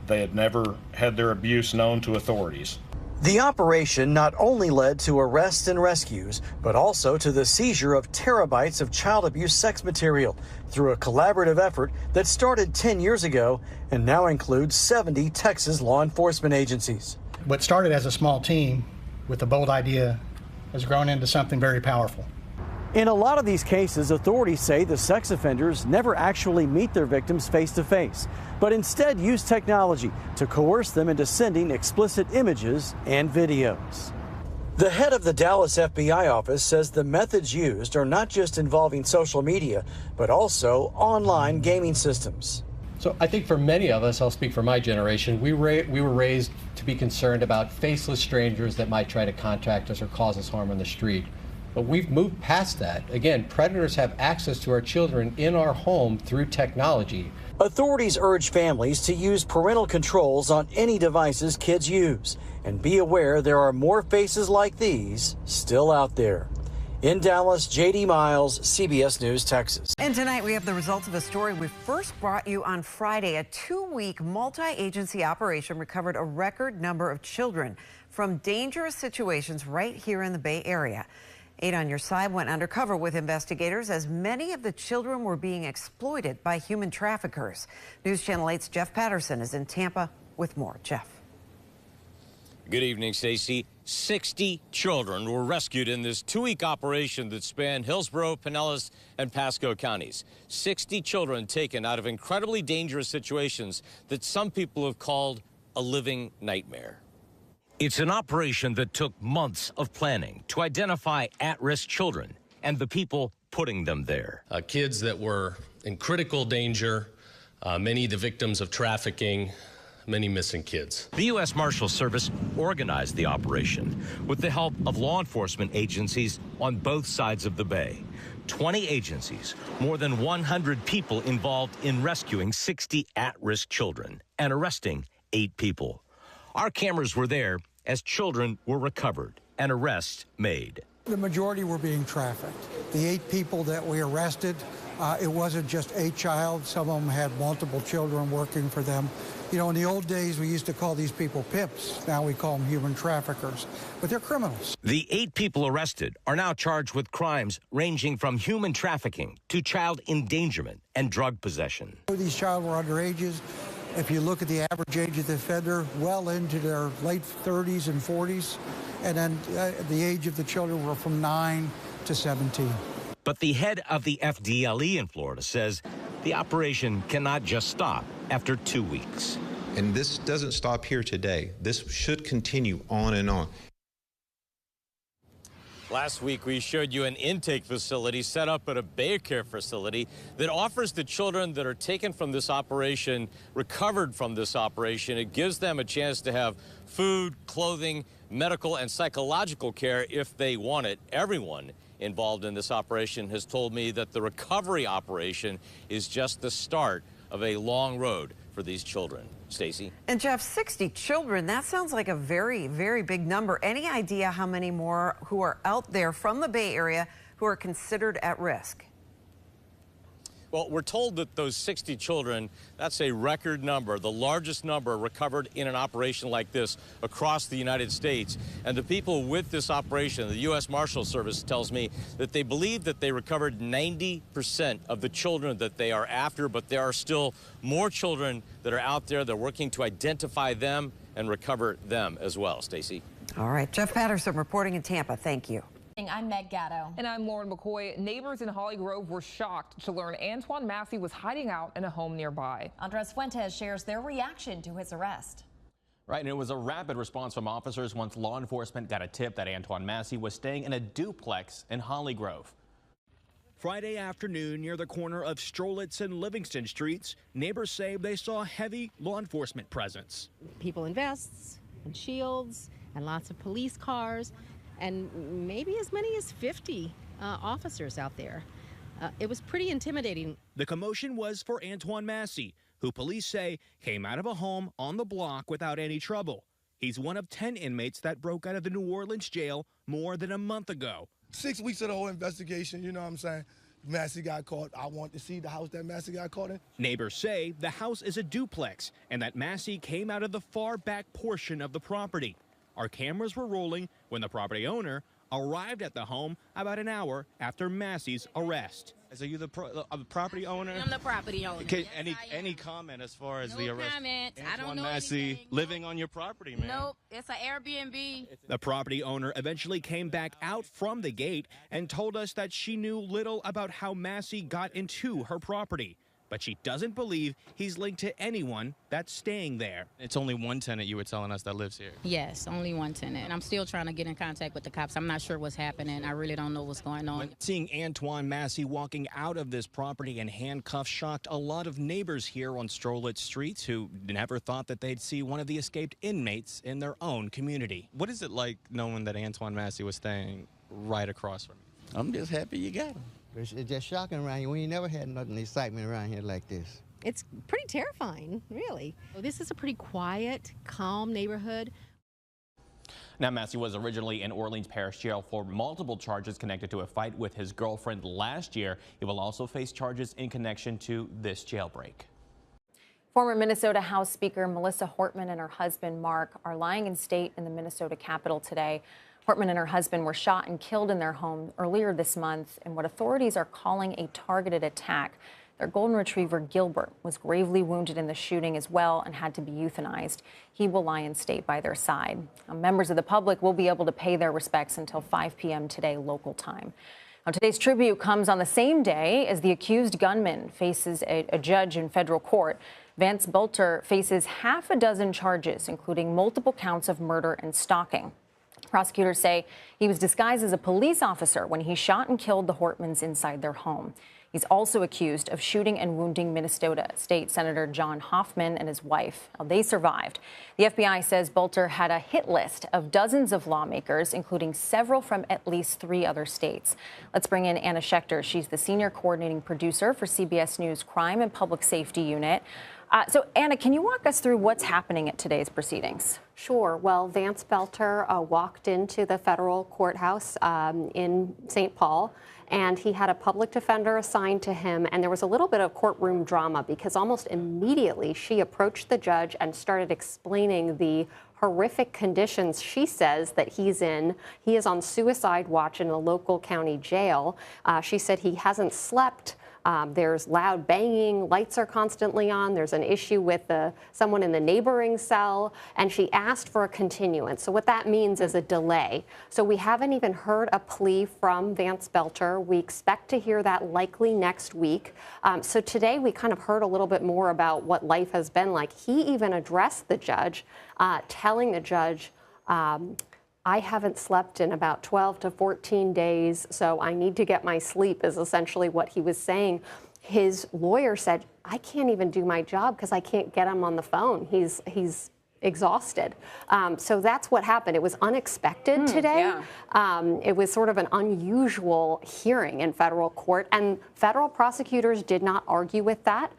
They had never had their abuse known to authorities. The operation not only led to arrests and rescues, but also to the seizure of terabytes of child abuse sex material through a collaborative effort that started 10 years ago and now includes 70 Texas law enforcement agencies. What started as a small team with a bold idea has grown into something very powerful. In a lot of these cases, authorities say the sex offenders never actually meet their victims face to face, but instead use technology to coerce them into sending explicit images and videos. The head of the Dallas FBI office says the methods used are not just involving social media, but also online gaming systems. So I think for many of us, I'll speak for my generation, we were raised to be concerned about faceless strangers that might try to contact us or cause us harm on the street. But we've moved past that. Again, predators have access to our children in our home through technology. Authorities urge families to use parental controls on any devices kids use and be aware there are more faces like these still out there. In Dallas, J.D. Miles, CBS News, Texas. And tonight we have the results of a story we first brought you on Friday. A 2-week multi-agency operation recovered a record number of children from dangerous situations right here in the Bay Area. 8 on Your Side went undercover with investigators as many of the children were being exploited by human traffickers. News Channel 8's Jeff Patterson is in Tampa with more. Jeff. Good evening, Stacey. 60 children were rescued in this 2-week operation that spanned Hillsborough, Pinellas, and Pasco counties. 60 children taken out of incredibly dangerous situations that some people have called a living nightmare. It's an operation that took months of planning to identify at-risk children and the people putting them there. Kids that were in critical danger, many the victims of trafficking, many missing kids. The U.S. Marshals Service organized the operation with the help of law enforcement agencies on both sides of the bay. 20 agencies, more than 100 people involved in rescuing 60 at-risk children and arresting 8 people. Our cameras were there as children were recovered and arrests made. The majority were being trafficked. The 8 people that we arrested, it wasn't just a child. Some of them had multiple children working for them. You know, in the old days, we used to call these people pimps. Now we call them human traffickers, but they're criminals. The 8 people arrested are now charged with crimes ranging from human trafficking to child endangerment and drug possession. These child were underages. If you look at the average age of the offender, well into their late 30s and 40s, and then the age of the children were from 9 to 17. But the head of the FDLE in Florida says the operation cannot just stop after 2 weeks. And this doesn't stop here today. This should continue on and on. Last week, we showed you an intake facility set up at a Bay Care facility that offers the children that are taken from this operation, recovered from this operation, it gives them a chance to have food, clothing, medical, and psychological care if they want it. Everyone involved in this operation has told me that the recovery operation is just the start of a long road for these children. Stacey? And Jeff, 60 children, that sounds like a very, very big number. Any idea how many more who are out there from the Bay Area who are considered at risk? Well, we're told that those 60 children, that's a record number, the largest number recovered in an operation like this across the United States. And the people with this operation, the U.S. Marshals Service tells me that they believe that they recovered 90% of the children that they are after, but there are still more children that are out there. They're working to identify them and recover them as well. Stacey? All right, Jeff Patterson reporting in Tampa. Thank you. I'm Meg Gatto. And I'm Lauren McCoy. Neighbors in Holly Grove were shocked to learn Antoine Massey was hiding out in a home nearby. Andres Fuentes shares their reaction to his arrest. Right, and it was a rapid response from officers once law enforcement got a tip that Antoine Massey was staying in a duplex in Holly Grove. Friday afternoon near the corner of Strolitz and Livingston Streets, neighbors say they saw heavy law enforcement presence. People in vests and shields and lots of police cars, and maybe as many as 50 officers out there. It was pretty intimidating. The commotion was for Antoine Massey, who police say came out of a home on the block without any trouble. He's one of 10 inmates that broke out of the New Orleans jail more than a month ago. 6 weeks of the whole investigation, you know what I'm saying? Massey got caught. I want to see the house that Massey got caught in. Neighbors say the house is a duplex and that Massey came out of the far back portion of the property. Our cameras were rolling when the property owner arrived at the home about an hour after Massey's arrest. Are you the property owner? I'm the property owner. Okay, any comment as far as the arrest? No comment. I don't know Massey anything. living on your property, man. Nope, it's an Airbnb. The property owner eventually came back out from the gate and told us that she knew little about how Massey got into her property. But she doesn't believe he's linked to anyone that's staying there. It's only one tenant you were telling us that lives here. Yes, only one tenant. I'm still trying to get in contact with the cops. I'm not sure what's happening. I really don't know what's going on. Seeing Antoine Massey walking out of this property in handcuffs shocked a lot of neighbors here on Strollett Streets who never thought that they'd see one of the escaped inmates in their own community. What is it like knowing that Antoine Massey was staying right across from you? I'm just happy you got him. It's just shocking around here. We ain't never had nothing excitement around here like this. It's pretty terrifying, really. This is a pretty quiet, calm neighborhood. Now, Massey was originally in Orleans Parish Jail for multiple charges connected to a fight with his girlfriend last year. He will also face charges in connection to this jailbreak. Former Minnesota House Speaker Melissa Hortman and her husband, Mark, are lying in state in the Minnesota Capitol today. Hortman and her husband were shot and killed in their home earlier this month in what authorities are calling a targeted attack. Their golden retriever, Gilbert, was gravely wounded in the shooting as well and had to be euthanized. He will lie in state by their side. Members of the public will be able to pay their respects until 5 p.m. today, local time. Now, today's tribute comes on the same day as the accused gunman faces a judge in federal court. Vance Belter faces half a dozen charges, including multiple counts of murder and stalking. Prosecutors say he was disguised as a police officer when he shot and killed the Hortmans inside their home. He's also accused of shooting and wounding Minnesota State Senator John Hoffman and his wife. Now, they survived. The FBI says Belter had a hit list of dozens of lawmakers, including several from at least 3 other states. Let's bring in Anna Schechter. She's the senior coordinating producer for CBS News Crime and Public Safety Unit. So, Anna, can you walk us through what's happening at today's proceedings? Sure. Well, Vance Belter walked into the federal courthouse in St. Paul, and he had a public defender assigned to him. And there was a little bit of courtroom drama because almost immediately she approached the judge and started explaining the horrific conditions she says that he's in. He is on suicide watch in a local county jail. She said he hasn't slept. There's loud banging, lights are constantly on. There's an issue with someone in the neighboring cell, and she asked for a continuance. So what that means is a delay. So we haven't even heard a plea from Vance Belter. We expect to hear that likely next week. So today we kind of heard a little bit more about what life has been like. He even addressed the judge, telling the judge, I haven't slept in about 12 to 14 days, so I need to get my sleep, is essentially what he was saying. His lawyer said, I can't even do my job because I can't get him on the phone. He's exhausted. So that's what happened. It was unexpected today. Yeah. It was sort of an unusual hearing in federal court, and federal prosecutors did not argue with that.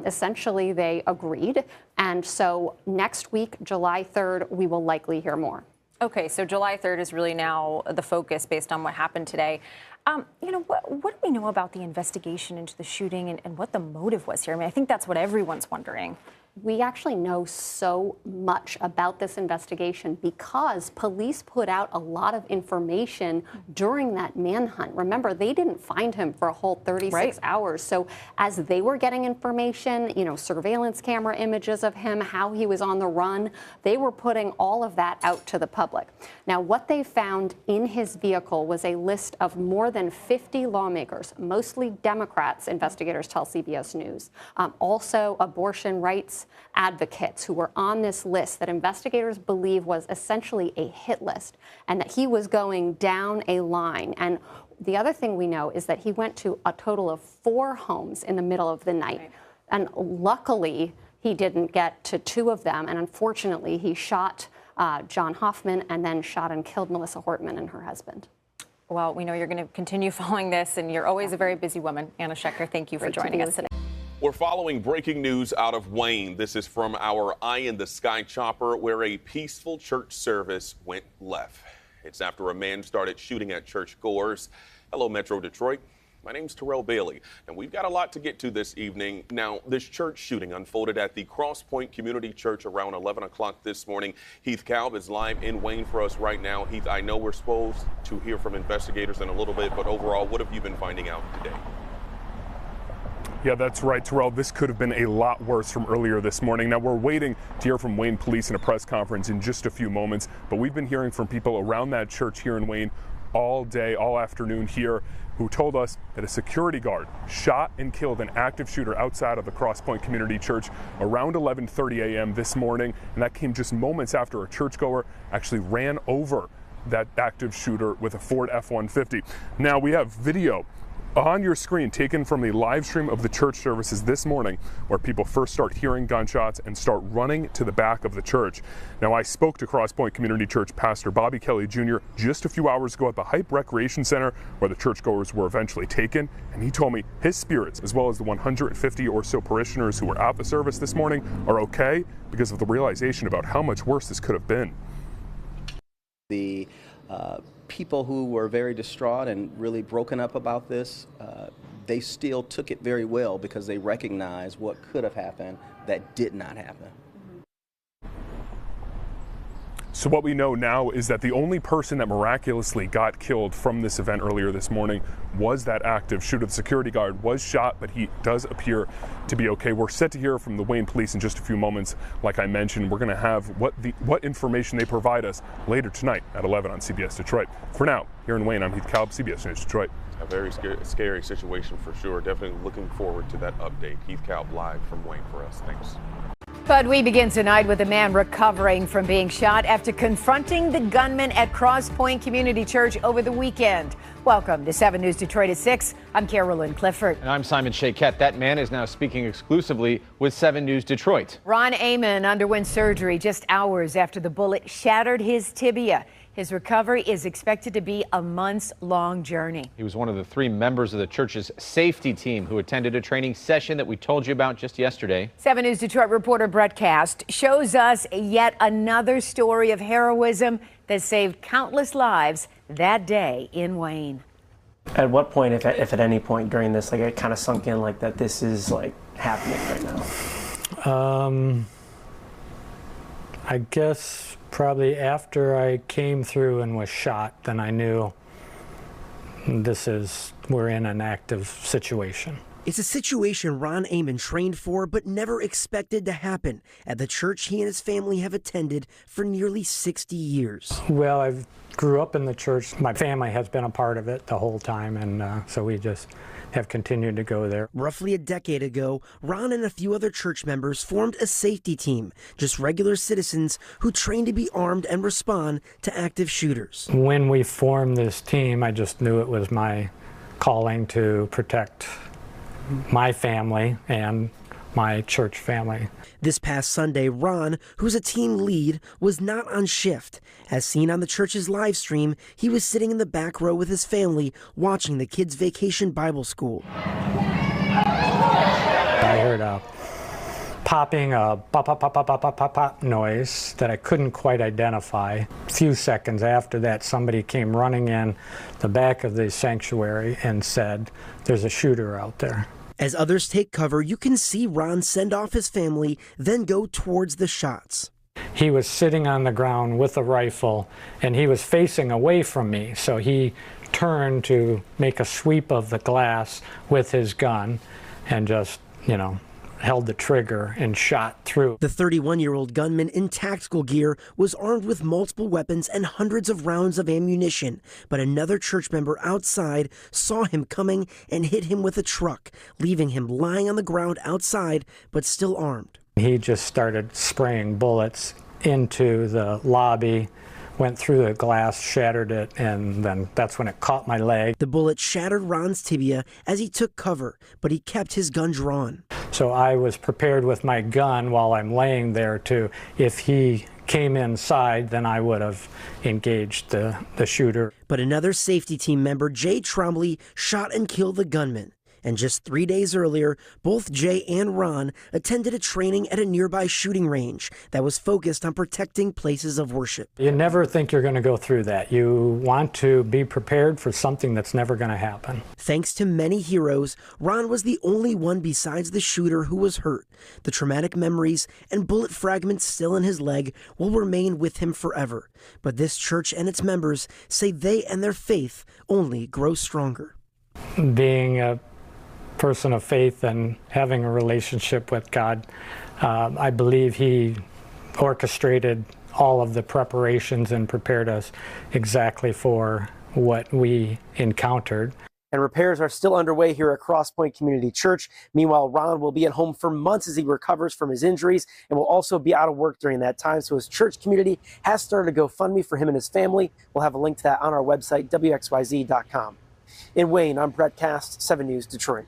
Essentially, they agreed. And so next week, July 3rd, we will likely hear more. Okay, so July 3rd is really now the focus based on what happened today. What do we know about the investigation into the shooting and what the motive was here? I mean, I think that's what everyone's wondering. We actually know so much about this investigation because police put out a lot of information during that manhunt. Remember, they didn't find him for a whole 36 hours. So as they were getting information, surveillance camera images of him, how he was on the run, they were putting all of that out to the public. Now, what they found in his vehicle was a list of more than 50 lawmakers, mostly Democrats, investigators tell CBS News. Also abortion rights advocates who were on this list that investigators believe was essentially a hit list and that he was going down a line. And the other thing we know is that he went to a total of 4 homes in the middle of the night. And luckily, he didn't get to 2 of them. And unfortunately, he shot John Hoffman and then shot and killed Melissa Hortman and her husband. Well, we know you're going to continue following this, and you're always a very busy woman. Anna Schechter, thank you for joining us today. We're following breaking news out of Wayne. This is from our Eye in the Sky chopper, where a peaceful church service went left. It's after a man started shooting at churchgoers. Hello, Metro Detroit. My name's Terrell Bailey, and we've got a lot to get to this evening. Now, this church shooting unfolded at the Cross Point Community Church around 11 o'clock this morning. Heath Kalb is live in Wayne for us right now. Heath, I know we're supposed to hear from investigators in a little bit, but overall, what have you been finding out today? Yeah, that's right, Terrell. This could have been a lot worse from earlier this morning. Now, we're waiting to hear from Wayne Police in a press conference in just a few moments, but we've been hearing from people around that church here in Wayne all day, all afternoon here, who told us that a security guard shot and killed an active shooter outside of the Cross Point Community Church around 11:30 a.m. this morning, and that came just moments after a churchgoer actually ran over that active shooter with a Ford F-150. Now, we have video on your screen taken from a live stream of the church services this morning, where people first start hearing gunshots and start running to the back of the church. Now, I spoke to Cross Point Community Church Pastor Bobby Kelly Jr. just a few hours ago at the Hype Recreation Center, where the churchgoers were eventually taken, and he told me his spirits, as well as the 150 or so parishioners who were at the service this morning, are okay because of the realization about how much worse this could have been. The people who were very distraught and really broken up about this, they still took it very well because they recognized what could have happened that did not happen. So what we know now is that the only person that miraculously got killed from this event earlier this morning was that active shooter. The security guard was shot, but he does appear to be okay. We're set to hear from the Wayne Police in just a few moments. Like I mentioned, we're going to have what information they provide us later tonight at 11 on CBS Detroit. For now, here in Wayne, I'm Heath Kalb, CBS News Detroit. A very scary situation for sure. Definitely looking forward to that update. Heath Kalb live from Wayne for us. Thanks. But we begin tonight with a man recovering from being shot after confronting the gunman at Cross Point Community Church over the weekend. Welcome to 7 News Detroit at 6. I'm Carolyn Clifford. And I'm Simon Shakette. That man is now speaking exclusively with 7 News Detroit. Ron Amon underwent surgery just hours after the bullet shattered his tibia. His recovery is expected to be a months-long journey. He was one of the 3 members of the church's safety team who attended a training session that we told you about just yesterday. 7 News Detroit reporter Brett Cast shows us yet another story of heroism that saved countless lives that day in Wayne. At what point, if at any point during this, like it kind of sunk in like that this is like happening right now? I guess probably after I came through and was shot, then I knew we're in an active situation. It's a situation Ron Amon trained for but never expected to happen at the church he and his family have attended for nearly 60 years. Well, I grew up in the church. My family has been a part of it the whole time, and so we just have continued to go there. Roughly a decade ago, Ron and a few other church members formed a safety team, just regular citizens who train to be armed and respond to active shooters. When we formed this team, I just knew it was my calling to protect my family and my church family. This past Sunday, Ron, who's a team lead, was not on shift. As seen on the church's live stream, he was sitting in the back row with his family watching the kids' vacation Bible school. I heard a popping, a pop, pop, pop, pop, pop, pop, pop, pop noise that I couldn't quite identify. A few seconds after that, somebody came running in the back of the sanctuary and said, "There's a shooter out there." As others take cover, you can see Ron send off his family, then go towards the shots. He was sitting on the ground with a rifle, and he was facing away from me, so he turned to make a sweep of the glass with his gun and just, held the trigger and shot through. The 31-year-old gunman in tactical gear was armed with multiple weapons and hundreds of rounds of ammunition, but another church member outside saw him coming and hit him with a truck, leaving him lying on the ground outside, but still armed. He just started spraying bullets into the lobby, went through the glass, shattered it, and then that's when it caught my leg. The bullet shattered Ron's tibia as he took cover, but he kept his gun drawn. So I was prepared with my gun while I'm laying there to, if he came inside, then I would have engaged the shooter. But another safety team member, Jay Trombley, shot and killed the gunman. And just 3 days earlier, both Jay and Ron attended a training at a nearby shooting range that was focused on protecting places of worship. You never think you're going to go through that. You want to be prepared for something that's never going to happen. Thanks to many heroes, Ron was the only one besides the shooter who was hurt. The traumatic memories and bullet fragments still in his leg will remain with him forever. But this church and its members say they and their faith only grow stronger. Being a person of faith and having a relationship with God, I believe He orchestrated all of the preparations and prepared us exactly for what we encountered. And repairs are still underway here at Crosspoint Community Church. Meanwhile, Ron will be at home for months as he recovers from his injuries and will also be out of work during that time. So his church community has started a GoFundMe for him and his family. We'll have a link to that on our website, WXYZ.com. In Wayne, I'm Brett Cast, 7 News Detroit.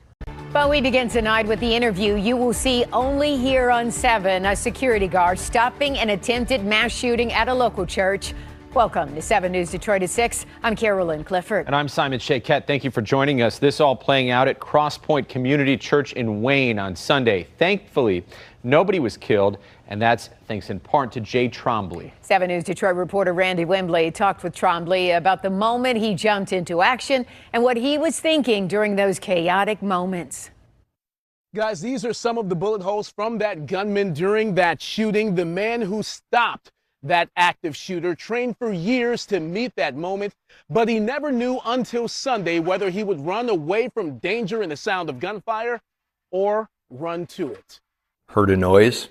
But we begin tonight with the interview you will see only here on 7, a security guard stopping an attempted mass shooting at a local church. Welcome to 7 News Detroit at 6. I'm Carolyn Clifford. And I'm Simon Shaquette. Thank you for joining us. This all playing out at Crosspoint Community Church in Wayne on Sunday. Thankfully, nobody was killed, and that's thanks in part to Jay Trombley. 7 News Detroit reporter Randy Wembley talked with Trombley about the moment he jumped into action and what he was thinking during those chaotic moments. Guys, these are some of the bullet holes from that gunman during that shooting. The man who stopped that active shooter trained for years to meet that moment, but he never knew until Sunday whether he would run away from danger and the sound of gunfire or run to it. Heard a noise,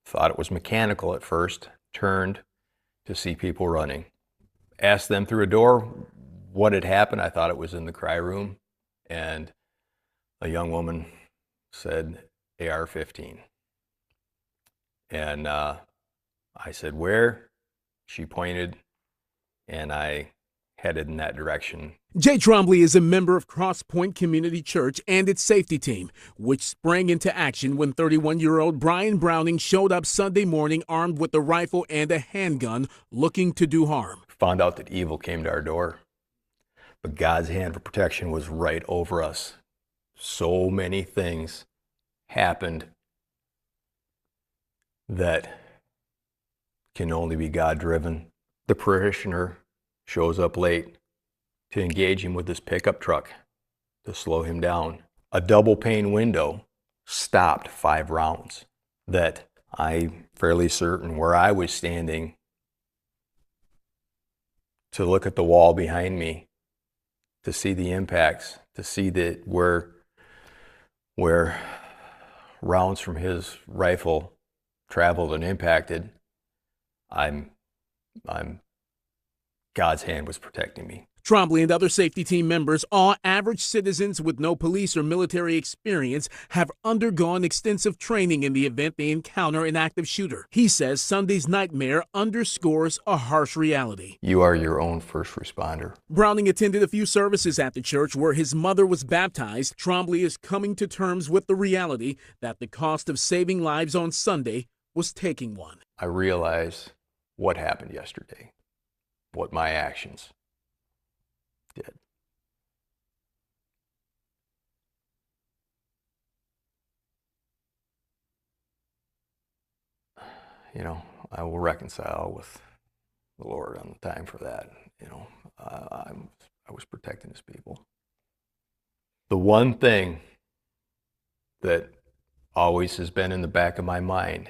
thought it was mechanical at first, turned to see people running. Asked them through a door what had happened. I thought it was in the cry room, and a young woman said AR-15. And I said, where? She pointed, and I headed in that direction. Jay Trombley is a member of Crosspoint Community Church and its safety team, which sprang into action when 31-year-old Brian Browning showed up Sunday morning armed with a rifle and a handgun looking to do harm. Found out that evil came to our door, but God's hand of protection was right over us. So many things happened that can only be God-driven. The parishioner shows up late to engage him with his pickup truck to slow him down. A double-pane window stopped 5 rounds that I'm fairly certain where I was standing to look at the wall behind me, to see the impacts, to see that where rounds from his rifle traveled and impacted, God's hand was protecting me. Trombley and other safety team members, all average citizens with no police or military experience, have undergone extensive training in the event they encounter an active shooter. He says Sunday's nightmare underscores a harsh reality. You are your own first responder. Browning attended a few services at the church where his mother was baptized. Trombley is coming to terms with the reality that the cost of saving lives on Sunday was taking one. I realize what happened yesterday, what my actions did. You know, I will reconcile with the Lord on the time for that. You know, I was protecting His people. The one thing that always has been in the back of my mind,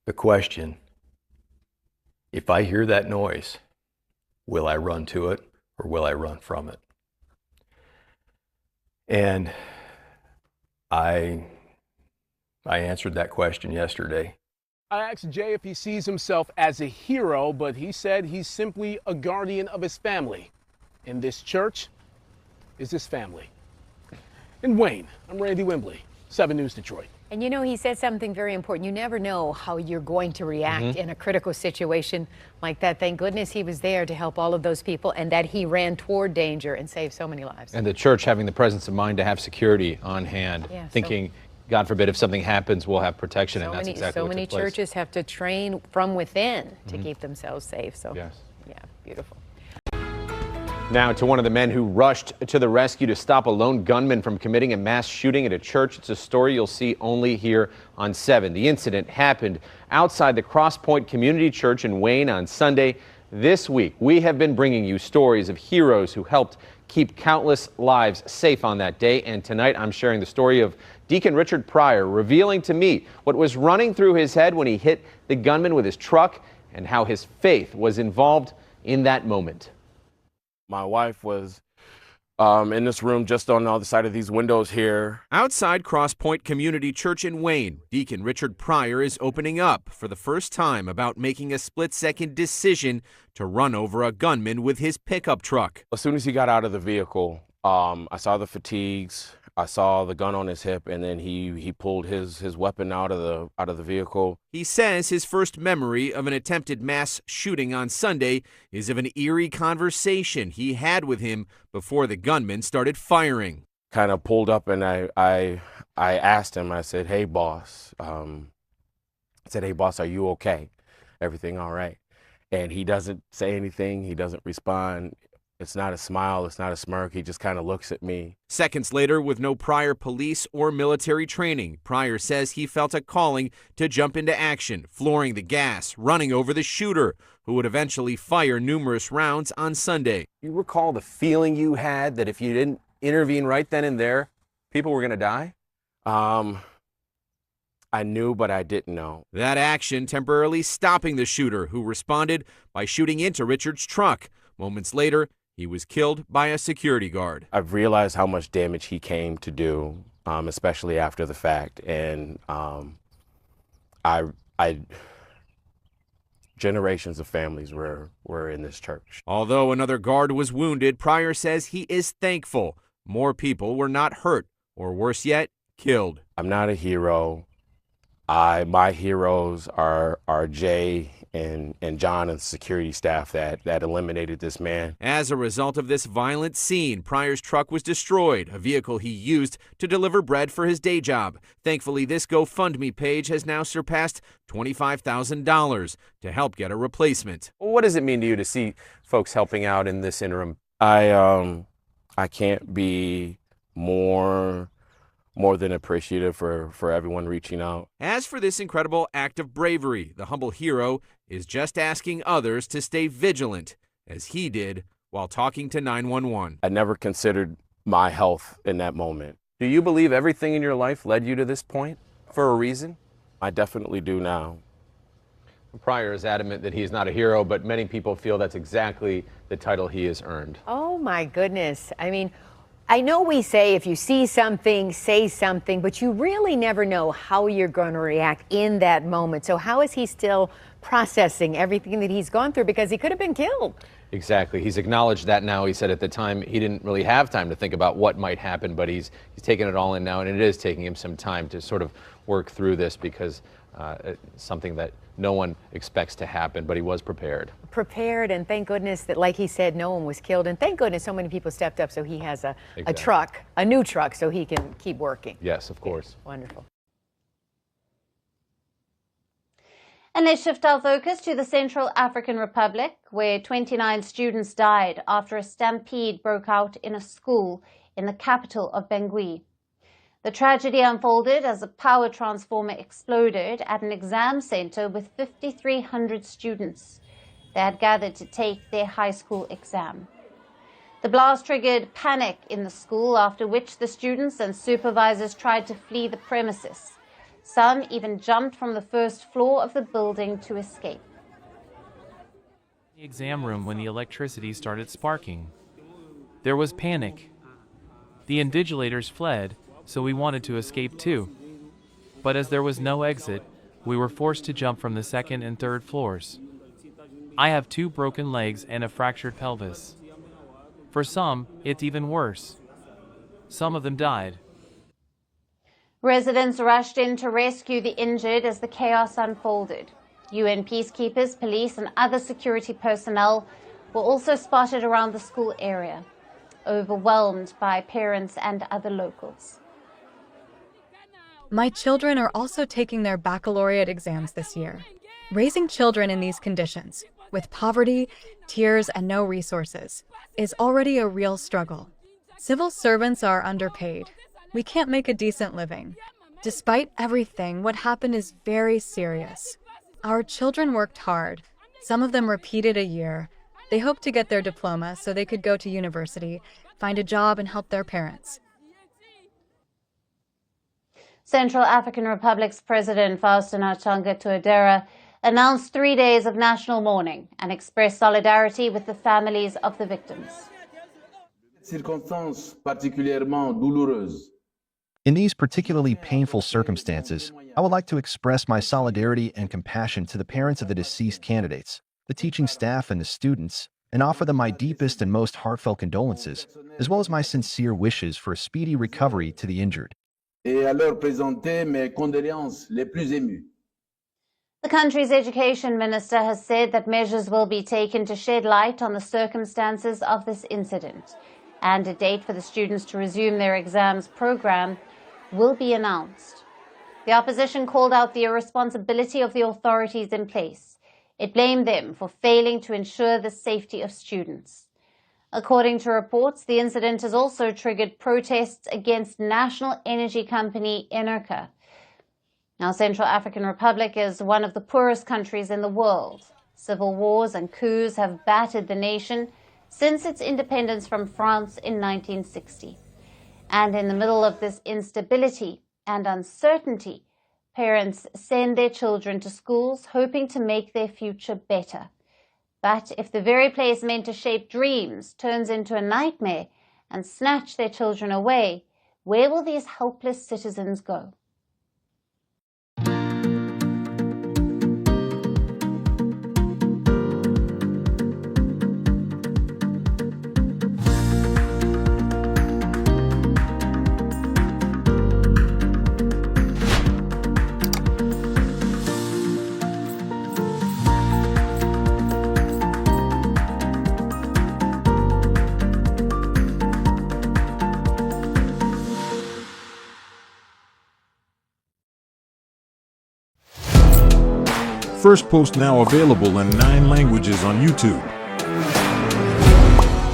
the question, if I hear that noise, will I run to it or will I run from it? And I answered that question yesterday. I asked Jay if he sees himself as a hero, but he said he's simply a guardian of his family. And this church is his family. In Wayne, I'm Randy Wembley, 7 News Detroit. And you know, he said something very important. You never know how you're going to react in a critical situation like that. Thank goodness he was there to help all of those people and that he ran toward danger and saved so many lives. And the church having the presence of mind to have security on hand, thinking, God forbid, if something happens, we'll have protection, and that's exactly what took place. So many churches have to train from within to keep themselves safe. So, yeah, beautiful. Now to one of the men who rushed to the rescue to stop a lone gunman from committing a mass shooting at a church. It's a story you'll see only here on 7. The incident happened outside the Cross Point Community Church in Wayne on Sunday. This week, we have been bringing you stories of heroes who helped keep countless lives safe on that day. And tonight, I'm sharing the story of Deacon Richard Pryor, revealing to me what was running through his head when he hit the gunman with his truck and how his faith was involved in that moment. My wife was in this room just on the other side of these windows here. Outside Cross Point Community Church in Wayne, Deacon Richard Pryor is opening up for the first time about making a split-second decision to run over a gunman with his pickup truck. As soon as he got out of the vehicle, I saw the fatigues, I saw the gun on his hip, and then he pulled his weapon out of the vehicle. He says his first memory of an attempted mass shooting on Sunday is of an eerie conversation he had with him before the gunman started firing. Kind of pulled up, and I asked him, I said, "Hey, boss." I said, "Hey, boss, are you okay? Everything all right?" And he doesn't say anything. He doesn't respond. It's not a smile, it's not a smirk, he just kind of looks at me. Seconds later, with no prior police or military training, Pryor says he felt a calling to jump into action, flooring the gas, running over the shooter, who would eventually fire numerous rounds on Sunday. You recall the feeling you had that if you didn't intervene right then and there, people were going to die? I knew, but I didn't know. That action temporarily stopping the shooter, who responded by shooting into Richard's truck. Moments later, he was killed by a security guard. I've realized how much damage he came to do, especially after the fact. And generations of families were in this church. Although another guard was wounded, Pryor says he is thankful more people were not hurt, or worse yet, killed. I'm not a hero. My heroes are Jay and John and security staff that eliminated this man. As a result of this violent scene, Pryor's truck was destroyed, a vehicle he used to deliver bread for his day job. Thankfully, this GoFundMe page has now surpassed $25,000 to help get a replacement. What does it mean to you to see folks helping out in this interim? I can't be more than appreciative for everyone reaching out. As for this incredible act of bravery, the humble hero is just asking others to stay vigilant, as he did while talking to 911. I never considered my health in that moment. Do you believe everything in your life led you to this point for a reason? I definitely do now. Pryor is adamant that he's not a hero, but many people feel that's exactly the title he has earned. Oh my goodness. I mean, I know we say if you see something, say something, but you really never know how you're going to react in that moment. So how is he still processing everything that he's gone through? Because he could have been killed. Exactly. He's acknowledged that now. He said at the time he didn't really have time to think about what might happen, but he's taken it all in now, and it is taking him some time to sort of work through this because it's something that no one expects to happen, but he was prepared. Prepared, and thank goodness that, like he said, no one was killed, and thank goodness so many people stepped up so he has a truck, a new truck, so he can keep working. Yes, of course. Yeah, wonderful. And let's shift our focus to the Central African Republic, where 29 students died after a stampede broke out in a school in the capital of Bangui. The tragedy unfolded as a power transformer exploded at an exam center with 5,300 students. They had gathered to take their high school exam. The blast triggered panic in the school, after which the students and supervisors tried to flee the premises. Some even jumped from the first floor of the building to escape. The exam room when the electricity started sparking. There was panic. The invigilators fled, so we wanted to escape too. But as there was no exit, we were forced to jump from the second and third floors. I have 2 broken legs and a fractured pelvis. For some, it's even worse. Some of them died. Residents rushed in to rescue the injured as the chaos unfolded. UN peacekeepers, police, and other security personnel were also spotted around the school area, overwhelmed by parents and other locals. My children are also taking their baccalaureate exams this year. Raising children in these conditions, with poverty, tears, and no resources, is already a real struggle. Civil servants are underpaid. We can't make a decent living. Despite everything, what happened is very serious. Our children worked hard. Some of them repeated a year. They hoped to get their diploma so they could go to university, find a job, and help their parents. Central African Republic's President Faustin Archange Touadera announced 3 days of national mourning and expressed solidarity with the families of the victims. Circonstances particulièrement douloureuses. In these particularly painful circumstances, I would like to express my solidarity and compassion to the parents of the deceased candidates, the teaching staff, and the students, and offer them my deepest and most heartfelt condolences, as well as my sincere wishes for a speedy recovery to the injured. Et à leur présenter mes condoléances les plus émues. The country's education minister has said that measures will be taken to shed light on the circumstances of this incident, and a date for the students to resume their exams program will be announced. The opposition called out the irresponsibility of the authorities in place. It blamed them for failing to ensure the safety of students. According to reports, the incident has also triggered protests against national energy company Enerca. Now, Central African Republic is one of the poorest countries in the world. Civil wars and coups have battered the nation since its independence from France in 1960. And in the middle of this instability and uncertainty, parents send their children to schools hoping to make their future better. But if the very place meant to shape dreams turns into a nightmare and snatch their children away, where will these helpless citizens go? First Post now available in 9 languages on YouTube.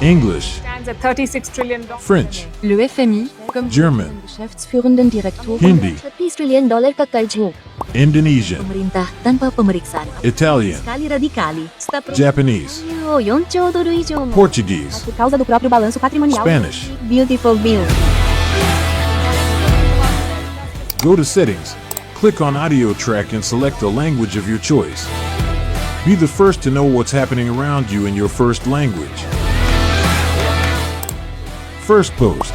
English, Stands at $36 trillion. French, Le FMI, comme German, Geschäftsführenden Direktor Hindi, $30 trillion kakaljo. Indonesian, Pemerintah tanpa pemeriksaan. Italian, Sekali radikali. Japanese, 4 兆ドル以上も Portuguese, por causa do próprio balanço patrimonial. Spanish. Beautiful bill. Go to Settings, click on Audio Track and select the language of your choice. Be the first to know what's happening around you in your first language. First Post.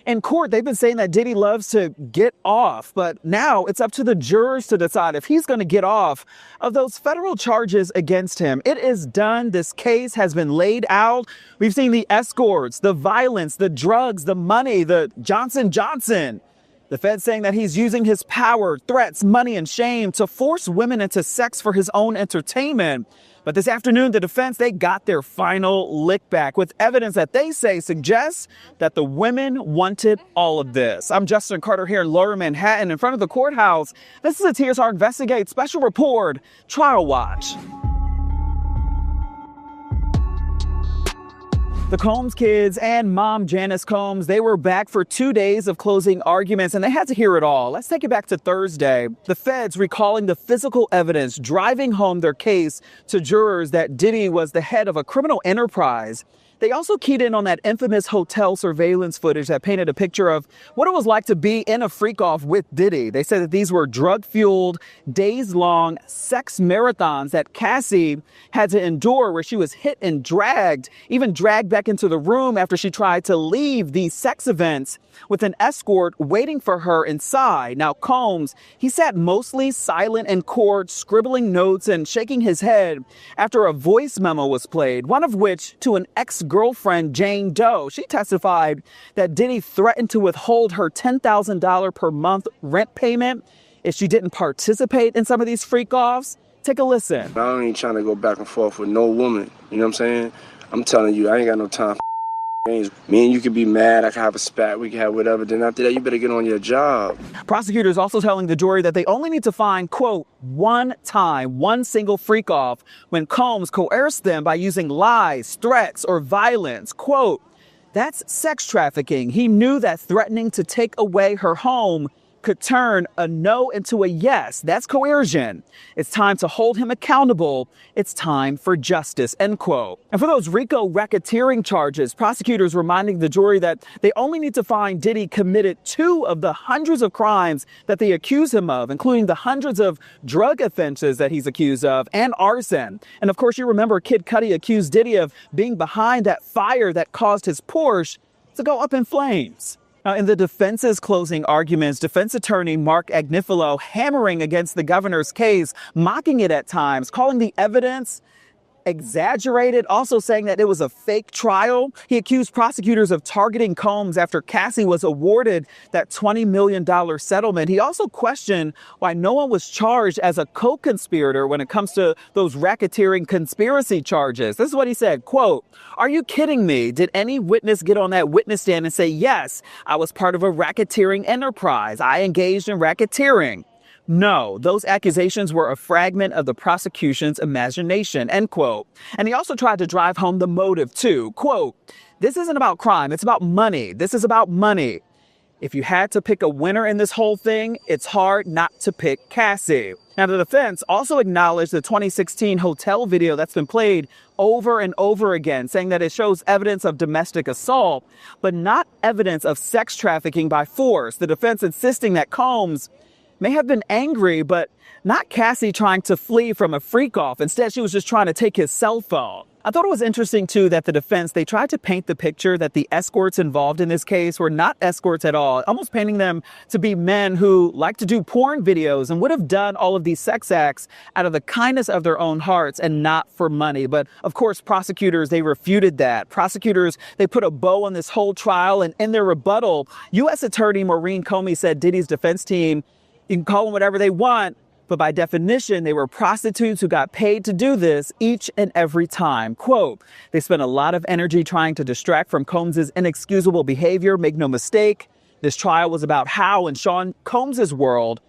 In court, they've been saying that Diddy loves to get off, but now it's up to the jurors to decide if he's going to get off of those federal charges against him. It is done. This case has been laid out. We've seen the escorts, the violence, the drugs, the money, the Johnson & Johnson. The Fed saying that he's using his power, threats, money, and shame to force women into sex for his own entertainment. But this afternoon, the defense, they got their final lick back with evidence that they say suggests that the women wanted all of this. I'm Justin Carter here in Lower Manhattan in front of the courthouse. This is a TSR Investigate special report, Trial Watch. The Combs kids and mom Janice Combs, they were back for 2 days of closing arguments and they had to hear it all. Let's take it back to Thursday. The feds recalling the physical evidence, driving home their case to jurors that Diddy was the head of a criminal enterprise. They also keyed in on that infamous hotel surveillance footage that painted a picture of what it was like to be in a freak-off with Diddy. They said that these were drug-fueled, days-long sex marathons that Cassie had to endure, where she was hit and dragged, even dragged back into the room after she tried to leave these sex events with an escort waiting for her inside. Now, Combs, he sat mostly silent in court, scribbling notes and shaking his head after a voice memo was played, one of which to an ex-girlfriend girlfriend, Jane Doe. She testified that Diddy threatened to withhold her $10,000 per month rent payment if she didn't participate in some of these freak-offs. Take a listen. I ain't trying to go back and forth with no woman. You know what I'm saying? I'm telling you, I ain't got no time for games. Me and you could be mad, I could have a spat, we could have whatever. Then after that, you better get on your job. Prosecutors also telling the jury that they only need to find, quote, one single freak-off when Combs coerced them by using lies, threats, or violence. Quote, that's sex trafficking. He knew that threatening to take away her home could turn a no into a yes. That's coercion. It's time to hold him accountable. It's time for justice, end quote. And for those RICO racketeering charges, prosecutors reminding the jury that they only need to find Diddy committed 2 of the hundreds of crimes that they accuse him of, including the hundreds of drug offenses that he's accused of and arson. And of course, you remember Kid Cudi accused Diddy of being behind that fire that caused his Porsche to go up in flames. Now, in the defense's closing arguments, defense attorney Mark Agnifilo hammering against the governor's case, mocking it at times, calling the evidence exaggerated, also saying that it was a fake trial. He accused prosecutors of targeting Combs after Cassie was awarded that $20 million settlement. He also questioned why no one was charged as a co-conspirator when it comes to those racketeering conspiracy charges. This is what he said, quote, "Are you kidding me? Did any witness get on that witness stand and say, yes, I was part of a racketeering enterprise. I engaged in racketeering? No, those accusations were a fragment of the prosecution's imagination," end quote. And he also tried to drive home the motive too. Quote, "This isn't about crime, it's about money. This is about money. If you had to pick a winner in this whole thing, it's hard not to pick Cassie." Now, the defense also acknowledged the 2016 hotel video that's been played over and over again, saying that it shows evidence of domestic assault, but not evidence of sex trafficking by force. The defense insisting that Combs may have been angry, but not Cassie trying to flee from a freak-off. Instead, she was just trying to take his cell phone. I thought it was interesting, too, that the defense, they tried to paint the picture that the escorts involved in this case were not escorts at all, almost painting them to be men who like to do porn videos and would have done all of these sex acts out of the kindness of their own hearts and not for money. But, of course, prosecutors, they refuted that. Prosecutors, they put a bow on this whole trial, and in their rebuttal, U.S. Attorney Maureen Comey said Diddy's defense team, you can call them whatever they want, but by definition, they were prostitutes who got paid to do this each and every time. Quote, "They spent a lot of energy trying to distract from Combs' inexcusable behavior. Make no mistake, this trial was about how, in Sean Combs' world,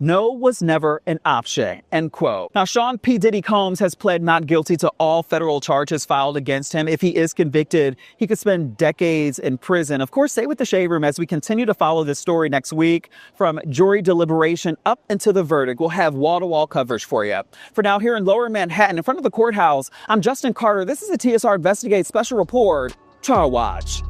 no was never an option," end quote. Now, Sean P. Diddy Combs has pled not guilty to all federal charges filed against him. If he is convicted, he could spend decades in prison. Of course, stay with the Shade Room as we continue to follow this story next week. From jury deliberation up into the verdict, we'll have wall-to-wall coverage for you. For now, here in Lower Manhattan, in front of the courthouse, I'm Justin Carter. This is a TSR Investigate special report. Trial Watch.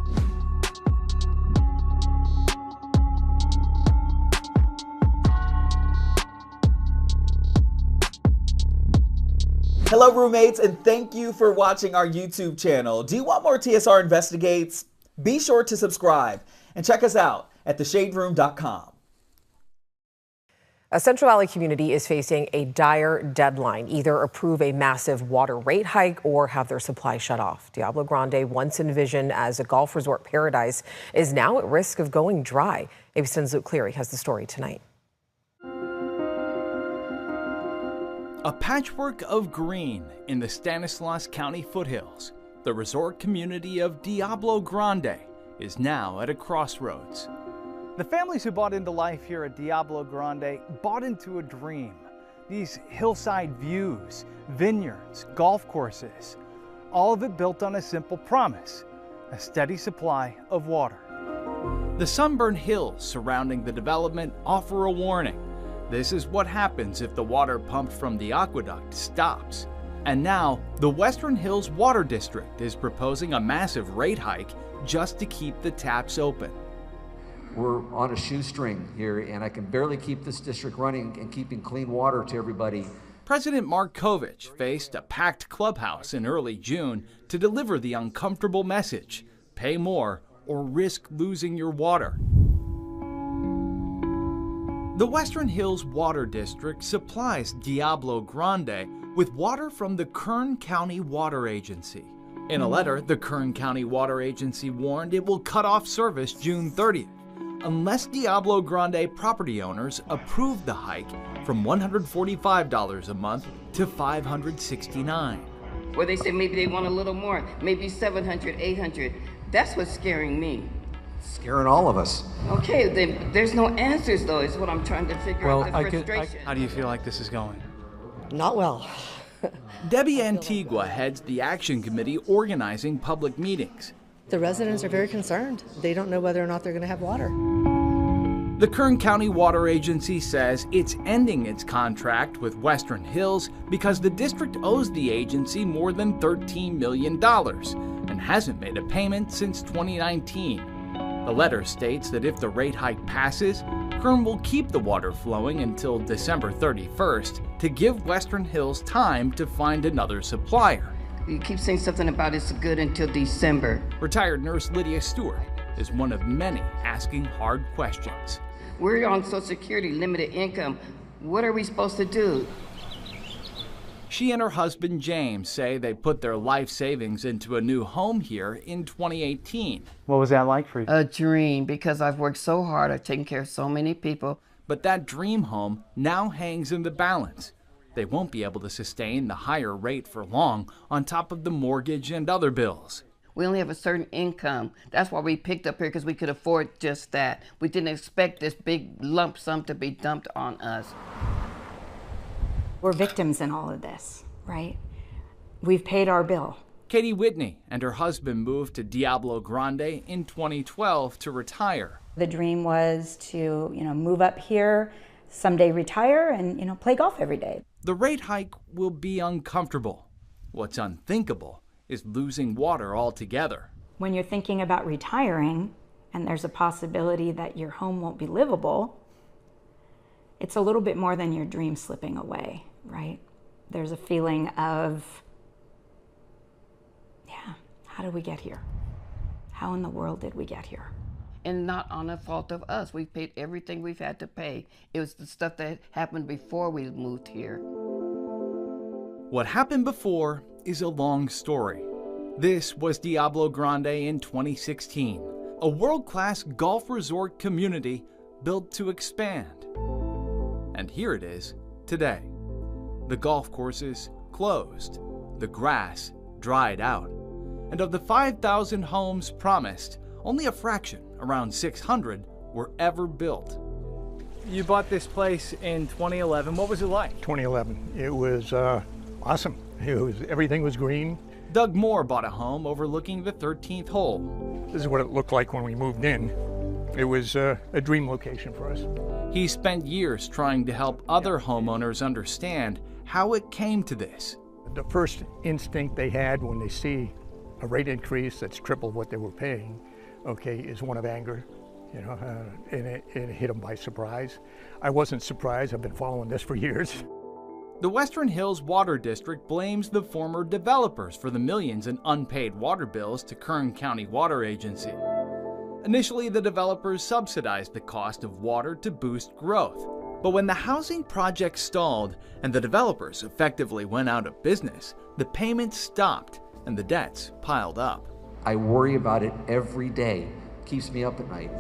Hello, roommates, and thank you for watching our YouTube channel. Do you want more TSR Investigates? Be sure to subscribe and check us out at theshaderoom.com. A Central Valley community is facing a dire deadline: either approve a massive water rate hike or have their supply shut off. Diablo Grande, once envisioned as a golf resort paradise, is now at risk of going dry. ABC's Luke Cleary has the story tonight. A patchwork of green in the Stanislaus County foothills, the resort community of Diablo Grande is now at a crossroads. The families who bought into life here at Diablo Grande bought into a dream. These hillside views, vineyards, golf courses, all of it built on a simple promise: a steady supply of water. The sunburned hills surrounding the development offer a warning. This is what happens if the water pumped from the aqueduct stops. And now, the Western Hills Water District is proposing a massive rate hike just to keep the taps open. We're on a shoestring here, and I can barely keep this district running and keeping clean water to everybody. President Mark Kovich faced a packed clubhouse in early June to deliver the uncomfortable message: pay more or risk losing your water. The Western Hills Water District supplies Diablo Grande with water from the Kern County Water Agency. In a letter, the Kern County Water Agency warned it will cut off service June 30th unless Diablo Grande property owners approve the hike from $145 a month to $569. Or they say maybe they want a little more, maybe $700, $800. That's what's scaring me. Scaring all of us. Okay, then there's no answers though, is what I'm trying to figure out, the frustration. How do you feel like this is going? Not well. Debbie Antigua heads the action committee organizing public meetings. The residents are very concerned. They don't know whether or not they're going to have water. The Kern County Water Agency says it's ending its contract with Western Hills because the district owes the agency more than $13 million and hasn't made a payment since 2019. The letter states that if the rate hike passes, Kern will keep the water flowing until December 31st to give Western Hills time to find another supplier. You keep saying something about it's good until December. Retired nurse Lydia Stewart is one of many asking hard questions. We're on Social Security, limited income. What are we supposed to do? She and her husband James say they put their life savings into a new home here in 2018. What was that like for you? A dream, because I've worked so hard. I've taken care of so many people. But that dream home now hangs in the balance. They won't be able to sustain the higher rate for long on top of the mortgage and other bills. We only have a certain income. That's why we picked up here, because we could afford just that. We didn't expect this big lump sum to be dumped on us. We're victims in all of this, right? We've paid our bill. Katie Whitney and her husband moved to Diablo Grande in 2012 to retire. The dream was to, move up here, someday retire, and, play golf every day. The rate hike will be uncomfortable. What's unthinkable is losing water altogether. When you're thinking about retiring and there's a possibility that your home won't be livable, it's a little bit more than your dream slipping away, right? There's a feeling of, how did we get here? How in the world did we get here? And not on the fault of us. We've paid everything we've had to pay. It was the stuff that happened before we moved here. What happened before is a long story. This was Diablo Grande in 2016, a world-class golf resort community built to expand. And here it is today. The golf courses closed, the grass dried out, and of the 5,000 homes promised, only a fraction, around 600, were ever built. You bought this place in 2011. What was it like? 2011. It was awesome. Everything was green. Doug Moore bought a home overlooking the 13th hole. This is what it looked like when we moved in. It was a dream location for us. He spent years trying to help other homeowners understand how it came to this. The first instinct they had when they see a rate increase that's triple what they were paying, is one of anger, and it hit them by surprise. I wasn't surprised. I've been following this for years. The Western Hills Water District blames the former developers for the millions in unpaid water bills to Kern County Water Agency. Initially, the developers subsidized the cost of water to boost growth. But when the housing project stalled and the developers effectively went out of business, the payments stopped and the debts piled up. I worry about it every day. Keeps me up at night.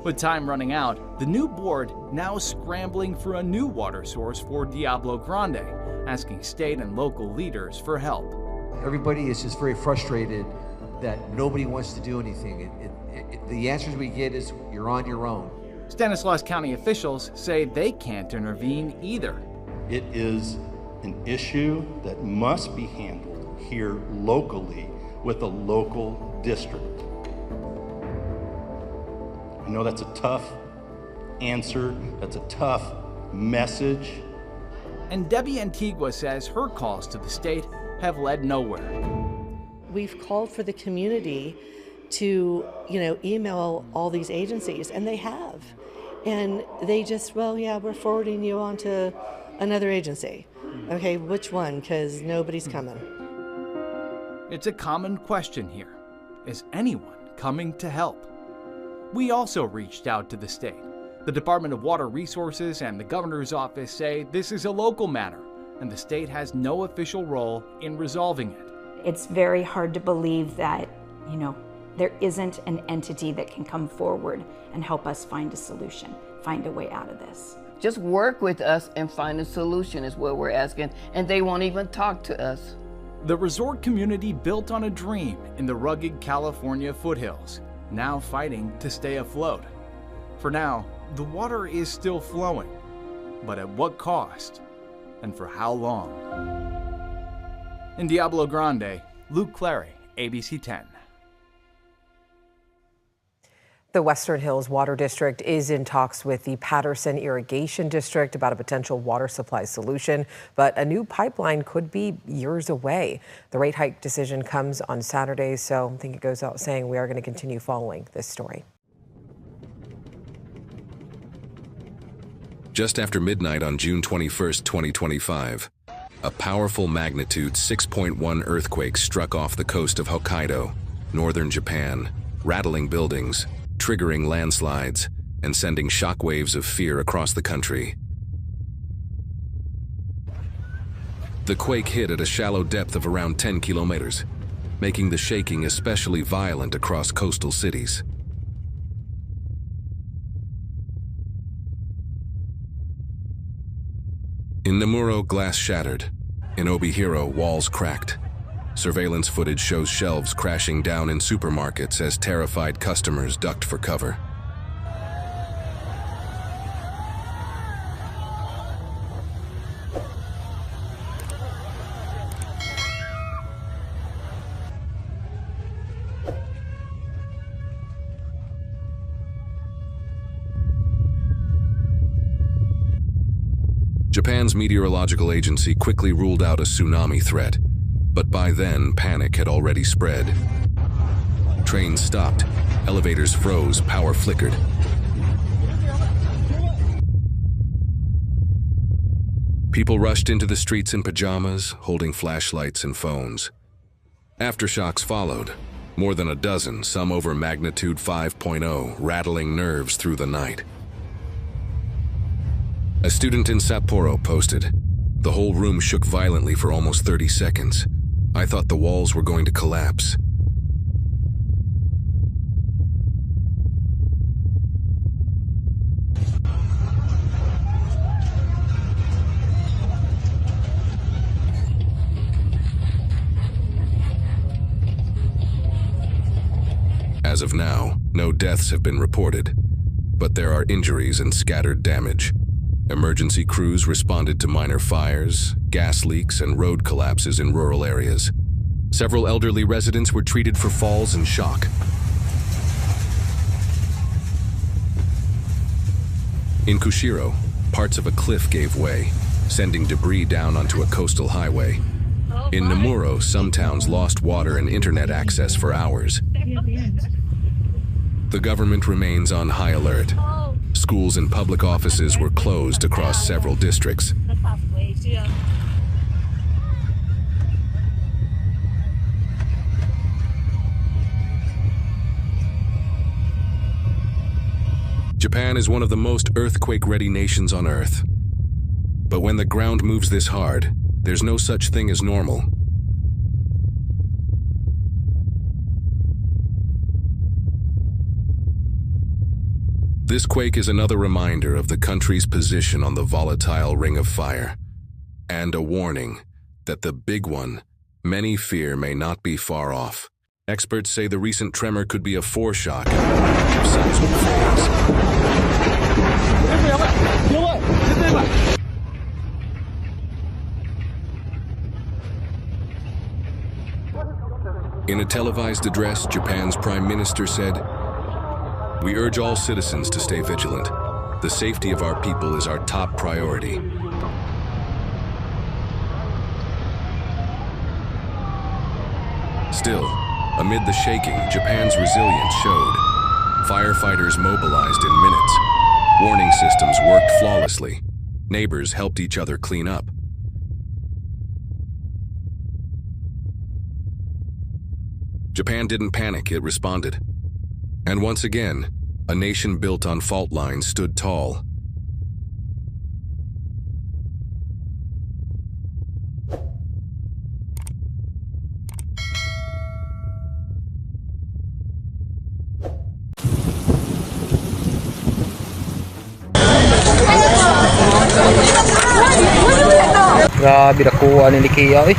With time running out, the new board now scrambling for a new water source for Diablo Grande, asking state and local leaders for help. Everybody is just very frustrated that nobody wants to do anything. The answers we get is, you're on your own. Stanislaus County officials say they can't intervene either. It is an issue that must be handled here locally with a local district. I know that's a tough answer, that's a tough message. And Debbie Antigua says her calls to the state have led nowhere. We've called for the community to, email all these agencies, and they have. And they just, we're forwarding you on to another agency. Okay, which one? Because nobody's coming. It's a common question here. Is anyone coming to help? We also reached out to the state. The Department of Water Resources and the governor's office say this is a local matter, and the state has no official role in resolving it. It's very hard to believe that, there isn't an entity that can come forward and help us find a solution, find a way out of this. Just work with us and find a solution is what we're asking, and they won't even talk to us. The resort community built on a dream in the rugged California foothills, now fighting to stay afloat. For now, the water is still flowing, but at what cost and for how long? In Diablo Grande, Luke Clary, ABC 10. The Western Hills Water District is in talks with the Patterson Irrigation District about a potential water supply solution, but a new pipeline could be years away. The rate hike decision comes on Saturday, so I think it goes out saying we are going to continue following this story. Just after midnight on June 21, 2025, a powerful magnitude 6.1 earthquake struck off the coast of Hokkaido, northern Japan, rattling buildings, triggering landslides, and sending shockwaves of fear across the country. The quake hit at a shallow depth of around 10 kilometers, making the shaking especially violent across coastal cities. In Nemuro, glass shattered. In Obihiro, walls cracked. Surveillance footage shows shelves crashing down in supermarkets as terrified customers ducked for cover. Japan's meteorological agency quickly ruled out a tsunami threat, but by then panic had already spread. Trains stopped, elevators froze, power flickered. People rushed into the streets in pajamas, holding flashlights and phones. Aftershocks followed, more than a dozen, some over magnitude 5.0, rattling nerves through the night. A student in Sapporo posted, "The whole room shook violently for almost 30 seconds. I thought the walls were going to collapse." As of now, no deaths have been reported, but there are injuries and scattered damage. Emergency crews responded to minor fires, gas leaks, and road collapses in rural areas. Several elderly residents were treated for falls and shock. In Kushiro, parts of a cliff gave way, sending debris down onto a coastal highway. In Nemuro, some towns lost water and internet access for hours. The government remains on high alert. Schools and public offices were closed across several districts. Japan is one of the most earthquake-ready nations on Earth. But when the ground moves this hard, there's no such thing as normal. This quake is another reminder of the country's position on the volatile ring of fire, and a warning that the big one many fear may not be far off. Experts say the recent tremor could be a foreshock and a range of seismic phase. In a televised address, Japan's Prime Minister said, "We urge all citizens to stay vigilant. The safety of our people is our top priority." Still, amid the shaking, Japan's resilience showed. Firefighters mobilized in minutes. Warning systems worked flawlessly. Neighbors helped each other clean up. Japan didn't panic, it responded. And once again, a nation built on fault lines stood tall. Grabe nakuha ni Kia eh.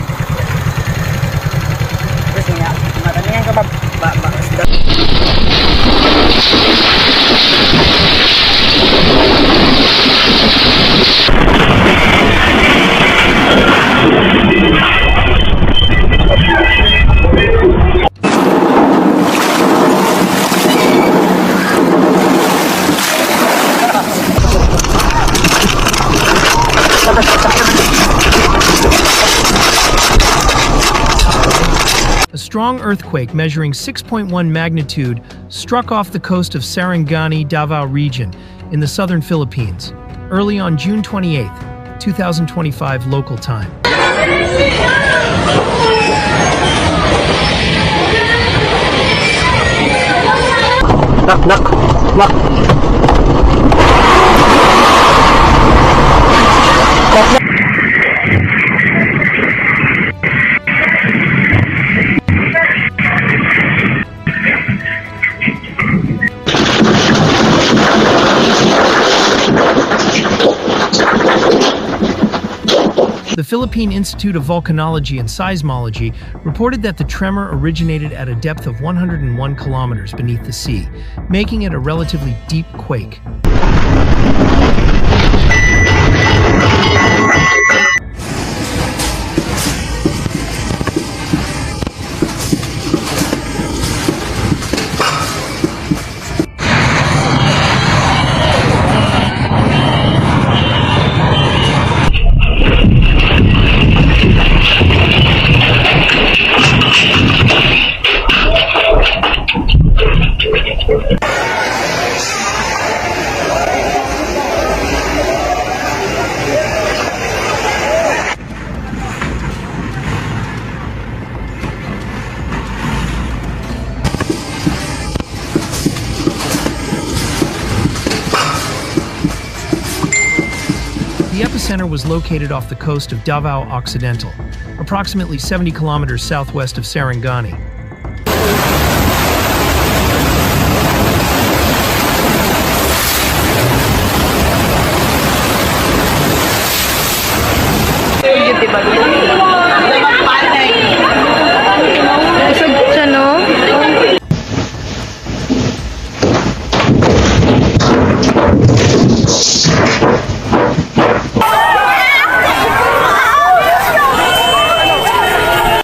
A strong earthquake measuring 6.1 magnitude struck off the coast of Sarangani, Davao region in the southern Philippines, early on June 28, 2025 local time. The Philippine Institute of Volcanology and Seismology reported that the tremor originated at a depth of 101 kilometers beneath the sea, making it a relatively deep quake. The epicenter was located off the coast of Davao Occidental, approximately 70 kilometers southwest of Sarangani.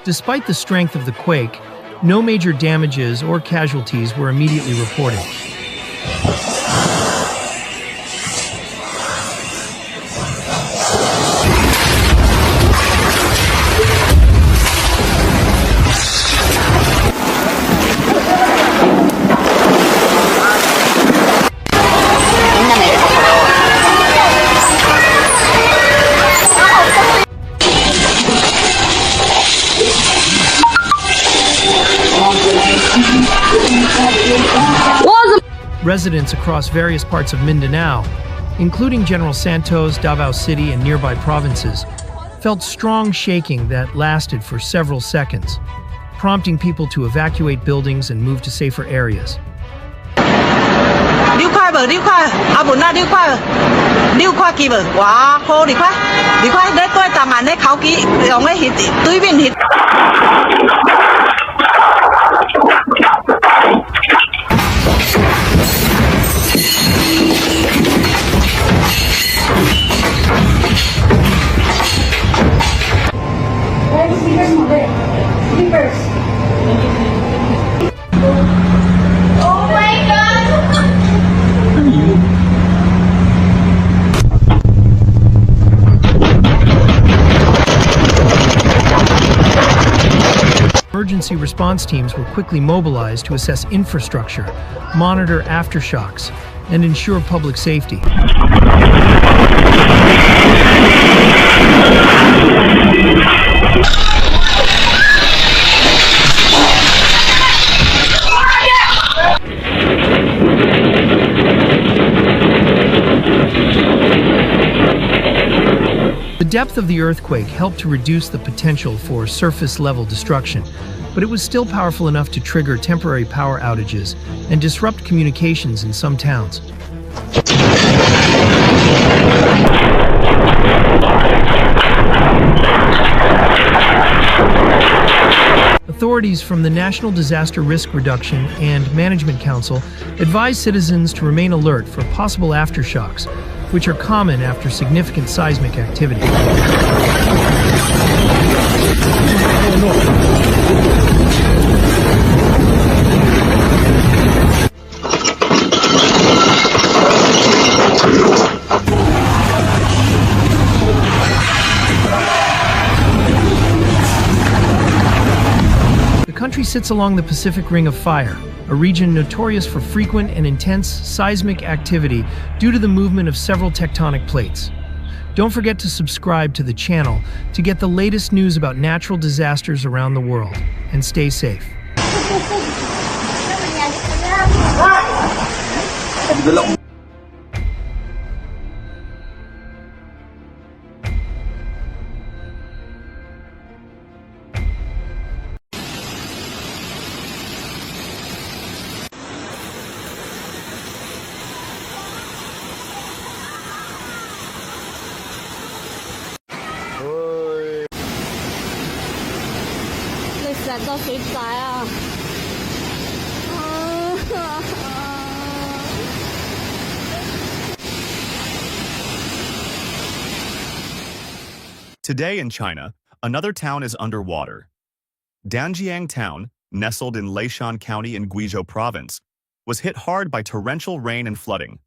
Despite the strength of the quake, no major damages or casualties were immediately reported. Residents across various parts of Mindanao, including General Santos, Davao City, and nearby provinces, felt strong shaking that lasted for several seconds, prompting people to evacuate buildings and move to safer areas. Emergency response teams were quickly mobilized to assess infrastructure, monitor aftershocks, and ensure public safety. The depth of the earthquake helped to reduce the potential for surface-level destruction, but it was still powerful enough to trigger temporary power outages and disrupt communications in some towns. authorities from the National Disaster Risk Reduction and Management Council advise citizens to remain alert for possible aftershocks, which are common after significant seismic activity. The country sits along the Pacific Ring of Fire, a region notorious for frequent and intense seismic activity due to the movement of several tectonic plates. Don't forget to subscribe to the channel to get the latest news about natural disasters around the world, and stay safe. Today in China, another town is underwater. Danjiang Town, nestled in Leishan County in Guizhou Province, was hit hard by torrential rain and flooding.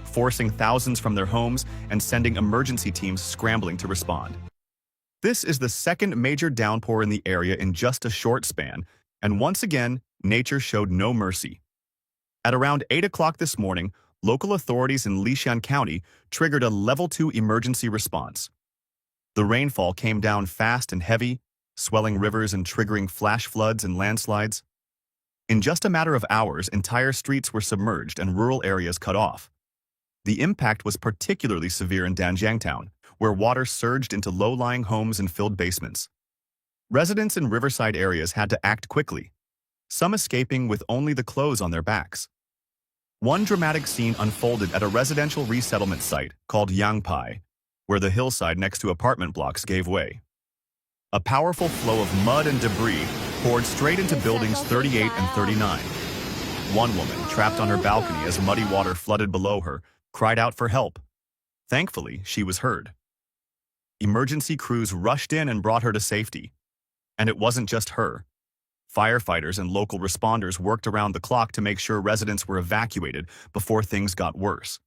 Forcing thousands from their homes and sending emergency teams scrambling to respond. This is the second major downpour in the area in just a short span, and once again, nature showed no mercy. At around 8 o'clock this morning, local authorities in Leishan County triggered a Level 2 emergency response. The rainfall came down fast and heavy, swelling rivers and triggering flash floods and landslides. In just a matter of hours, entire streets were submerged and rural areas cut off. The impact was particularly severe in Danjiang Town, where water surged into low-lying homes and filled basements. Residents in riverside areas had to act quickly, some escaping with only the clothes on their backs. One dramatic scene unfolded at a residential resettlement site called Yangpai, where the hillside next to apartment blocks gave way. A powerful flow of mud and debris poured straight into buildings 38 and 39. One woman, trapped on her balcony as muddy water flooded below her, cried out for help. Thankfully, she was heard. Emergency crews rushed in and brought her to safety. And it wasn't just her. Firefighters and local responders worked around the clock to make sure residents were evacuated before things got worse.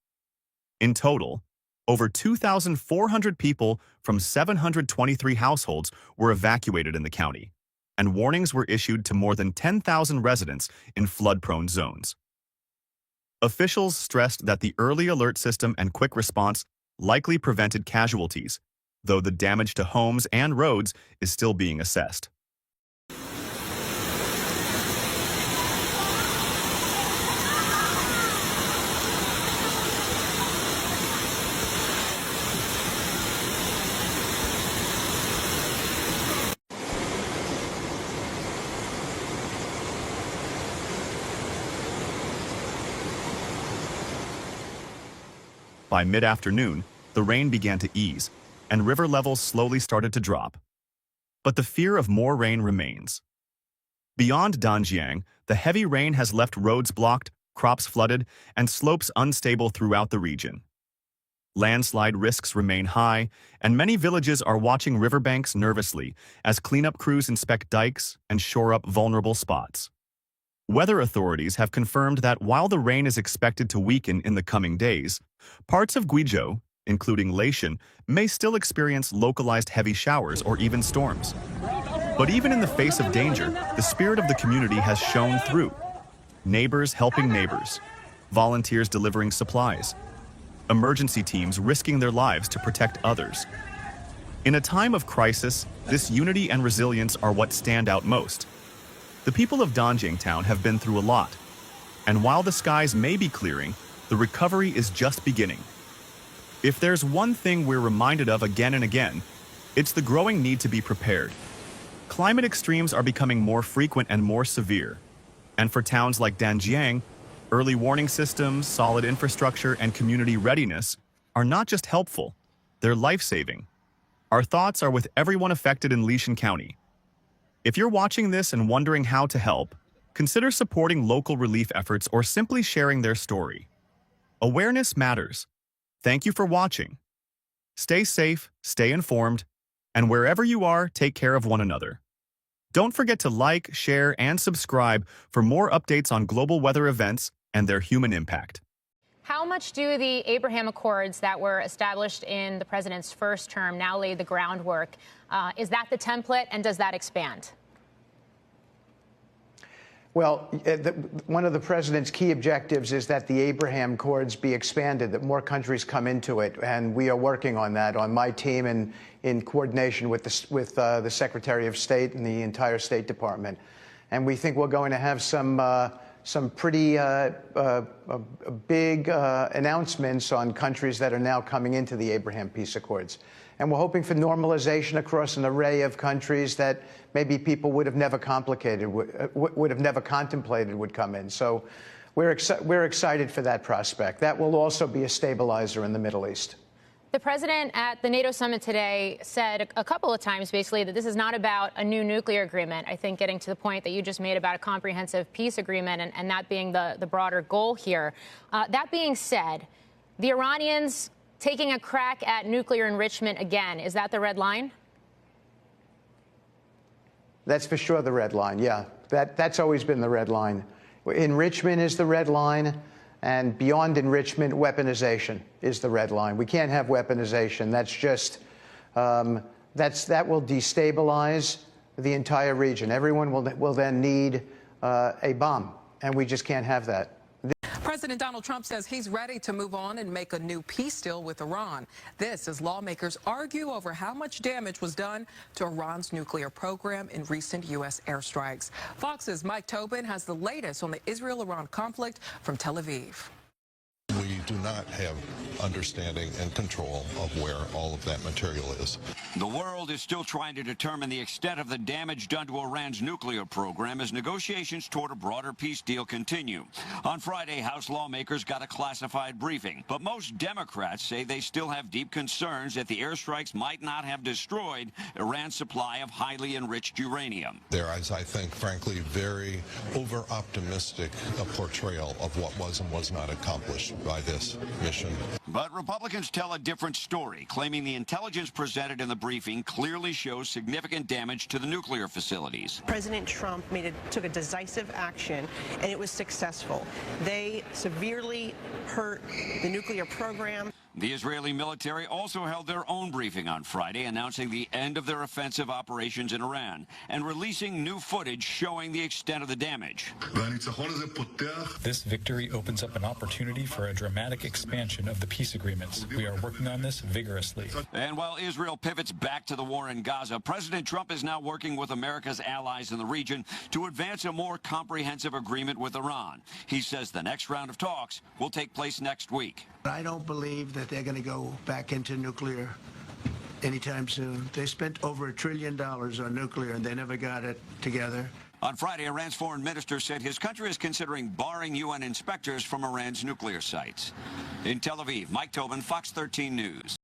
In total, over 2,400 people from 723 households were evacuated in the county, and warnings were issued to more than 10,000 residents in flood-prone zones. Officials stressed that the early alert system and quick response likely prevented casualties, though the damage to homes and roads is still being assessed. By mid-afternoon, the rain began to ease, and river levels slowly started to drop. But the fear of more rain remains. Beyond Danjiang, the heavy rain has left roads blocked, crops flooded, and slopes unstable throughout the region. Landslide risks remain high, and many villages are watching riverbanks nervously as cleanup crews inspect dikes and shore up vulnerable spots. Weather authorities have confirmed that while the rain is expected to weaken in the coming days, parts of Guizhou, including Leishan, may still experience localized heavy showers or even storms. But even in the face of danger, the spirit of the community has shone through. Neighbors helping neighbors, volunteers delivering supplies, emergency teams risking their lives to protect others. In a time of crisis, this unity and resilience are what stand out most. The people of Danjiang Town have been through a lot, and while the skies may be clearing, the recovery is just beginning. If there's one thing we're reminded of again and again, it's the growing need to be prepared. Climate extremes are becoming more frequent and more severe. And for towns like Danjiang, early warning systems, solid infrastructure, and community readiness are not just helpful, they're life-saving. Our thoughts are with everyone affected in Lishan County. If you're watching this and wondering how to help, consider supporting local relief efforts or simply sharing their story. Awareness matters. Thank you for watching. Stay safe, stay informed, and wherever you are, take care of one another. Don't forget to like, share, and subscribe for more updates on global weather events and their human impact. How much do the Abraham Accords that were established in the president's first term now lay the groundwork? Is that the template, and does that expand? Well, one of the president's key objectives is that the Abraham Accords be expanded, that more countries come into it, and we are working on that on my team and in coordination with the Secretary of State and the entire State Department. And we think we're going to have some pretty big announcements on countries that are now coming into the Abraham Peace Accords. And we're hoping for normalization across an array of countries that maybe people would have never contemplated would come in. So we're excited for that prospect. That will also be a stabilizer in the Middle East. The president at the NATO summit today said a couple of times, basically, that this is not about a new nuclear agreement. I think getting to the point that you just made about a comprehensive peace agreement and that being the broader goal here. That being said, the Iranians taking a crack at nuclear enrichment again, is that the red line? That's for sure the red line, yeah. That's always been the red line. Enrichment is the red line, and beyond enrichment, weaponization is the red line. We can't have weaponization. That's just, that will destabilize the entire region. Everyone will then need a bomb, and we just can't have that. President Donald Trump says he's ready to move on and make a new peace deal with Iran. This as lawmakers argue over how much damage was done to Iran's nuclear program in recent U.S. airstrikes. Fox's Mike Tobin has the latest on the Israel-Iran conflict from Tel Aviv. We do not have understanding and control of where all of that material is. The world is still trying to determine the extent of the damage done to Iran's nuclear program as negotiations toward a broader peace deal continue. On Friday, House lawmakers got a classified briefing, but most Democrats say they still have deep concerns that the airstrikes might not have destroyed Iran's supply of highly enriched uranium. There is, I think, frankly, very over-optimistic portrayal of what was and was not accomplished by this mission. But Republicans tell a different story, claiming the intelligence presented in the briefing clearly shows significant damage to the nuclear facilities. President Trump took a decisive action, and it was successful. They severely hurt the nuclear program. The Israeli military also held their own briefing on Friday, announcing the end of their offensive operations in Iran and releasing new footage showing the extent of the damage. This victory opens up an opportunity for a dramatic expansion of the peace agreements. We are working on this vigorously. And while Israel pivots back to the war in Gaza, President Trump is now working with America's allies in the region to advance a more comprehensive agreement with Iran. He says the next round of talks will take place next week. I don't believe that they're going to go back into nuclear anytime soon. They spent over $1 trillion on nuclear, and they never got it together. On Friday, Iran's foreign minister said his country is considering barring UN inspectors from Iran's nuclear sites. In Tel Aviv, Mike Tobin, Fox 13 News.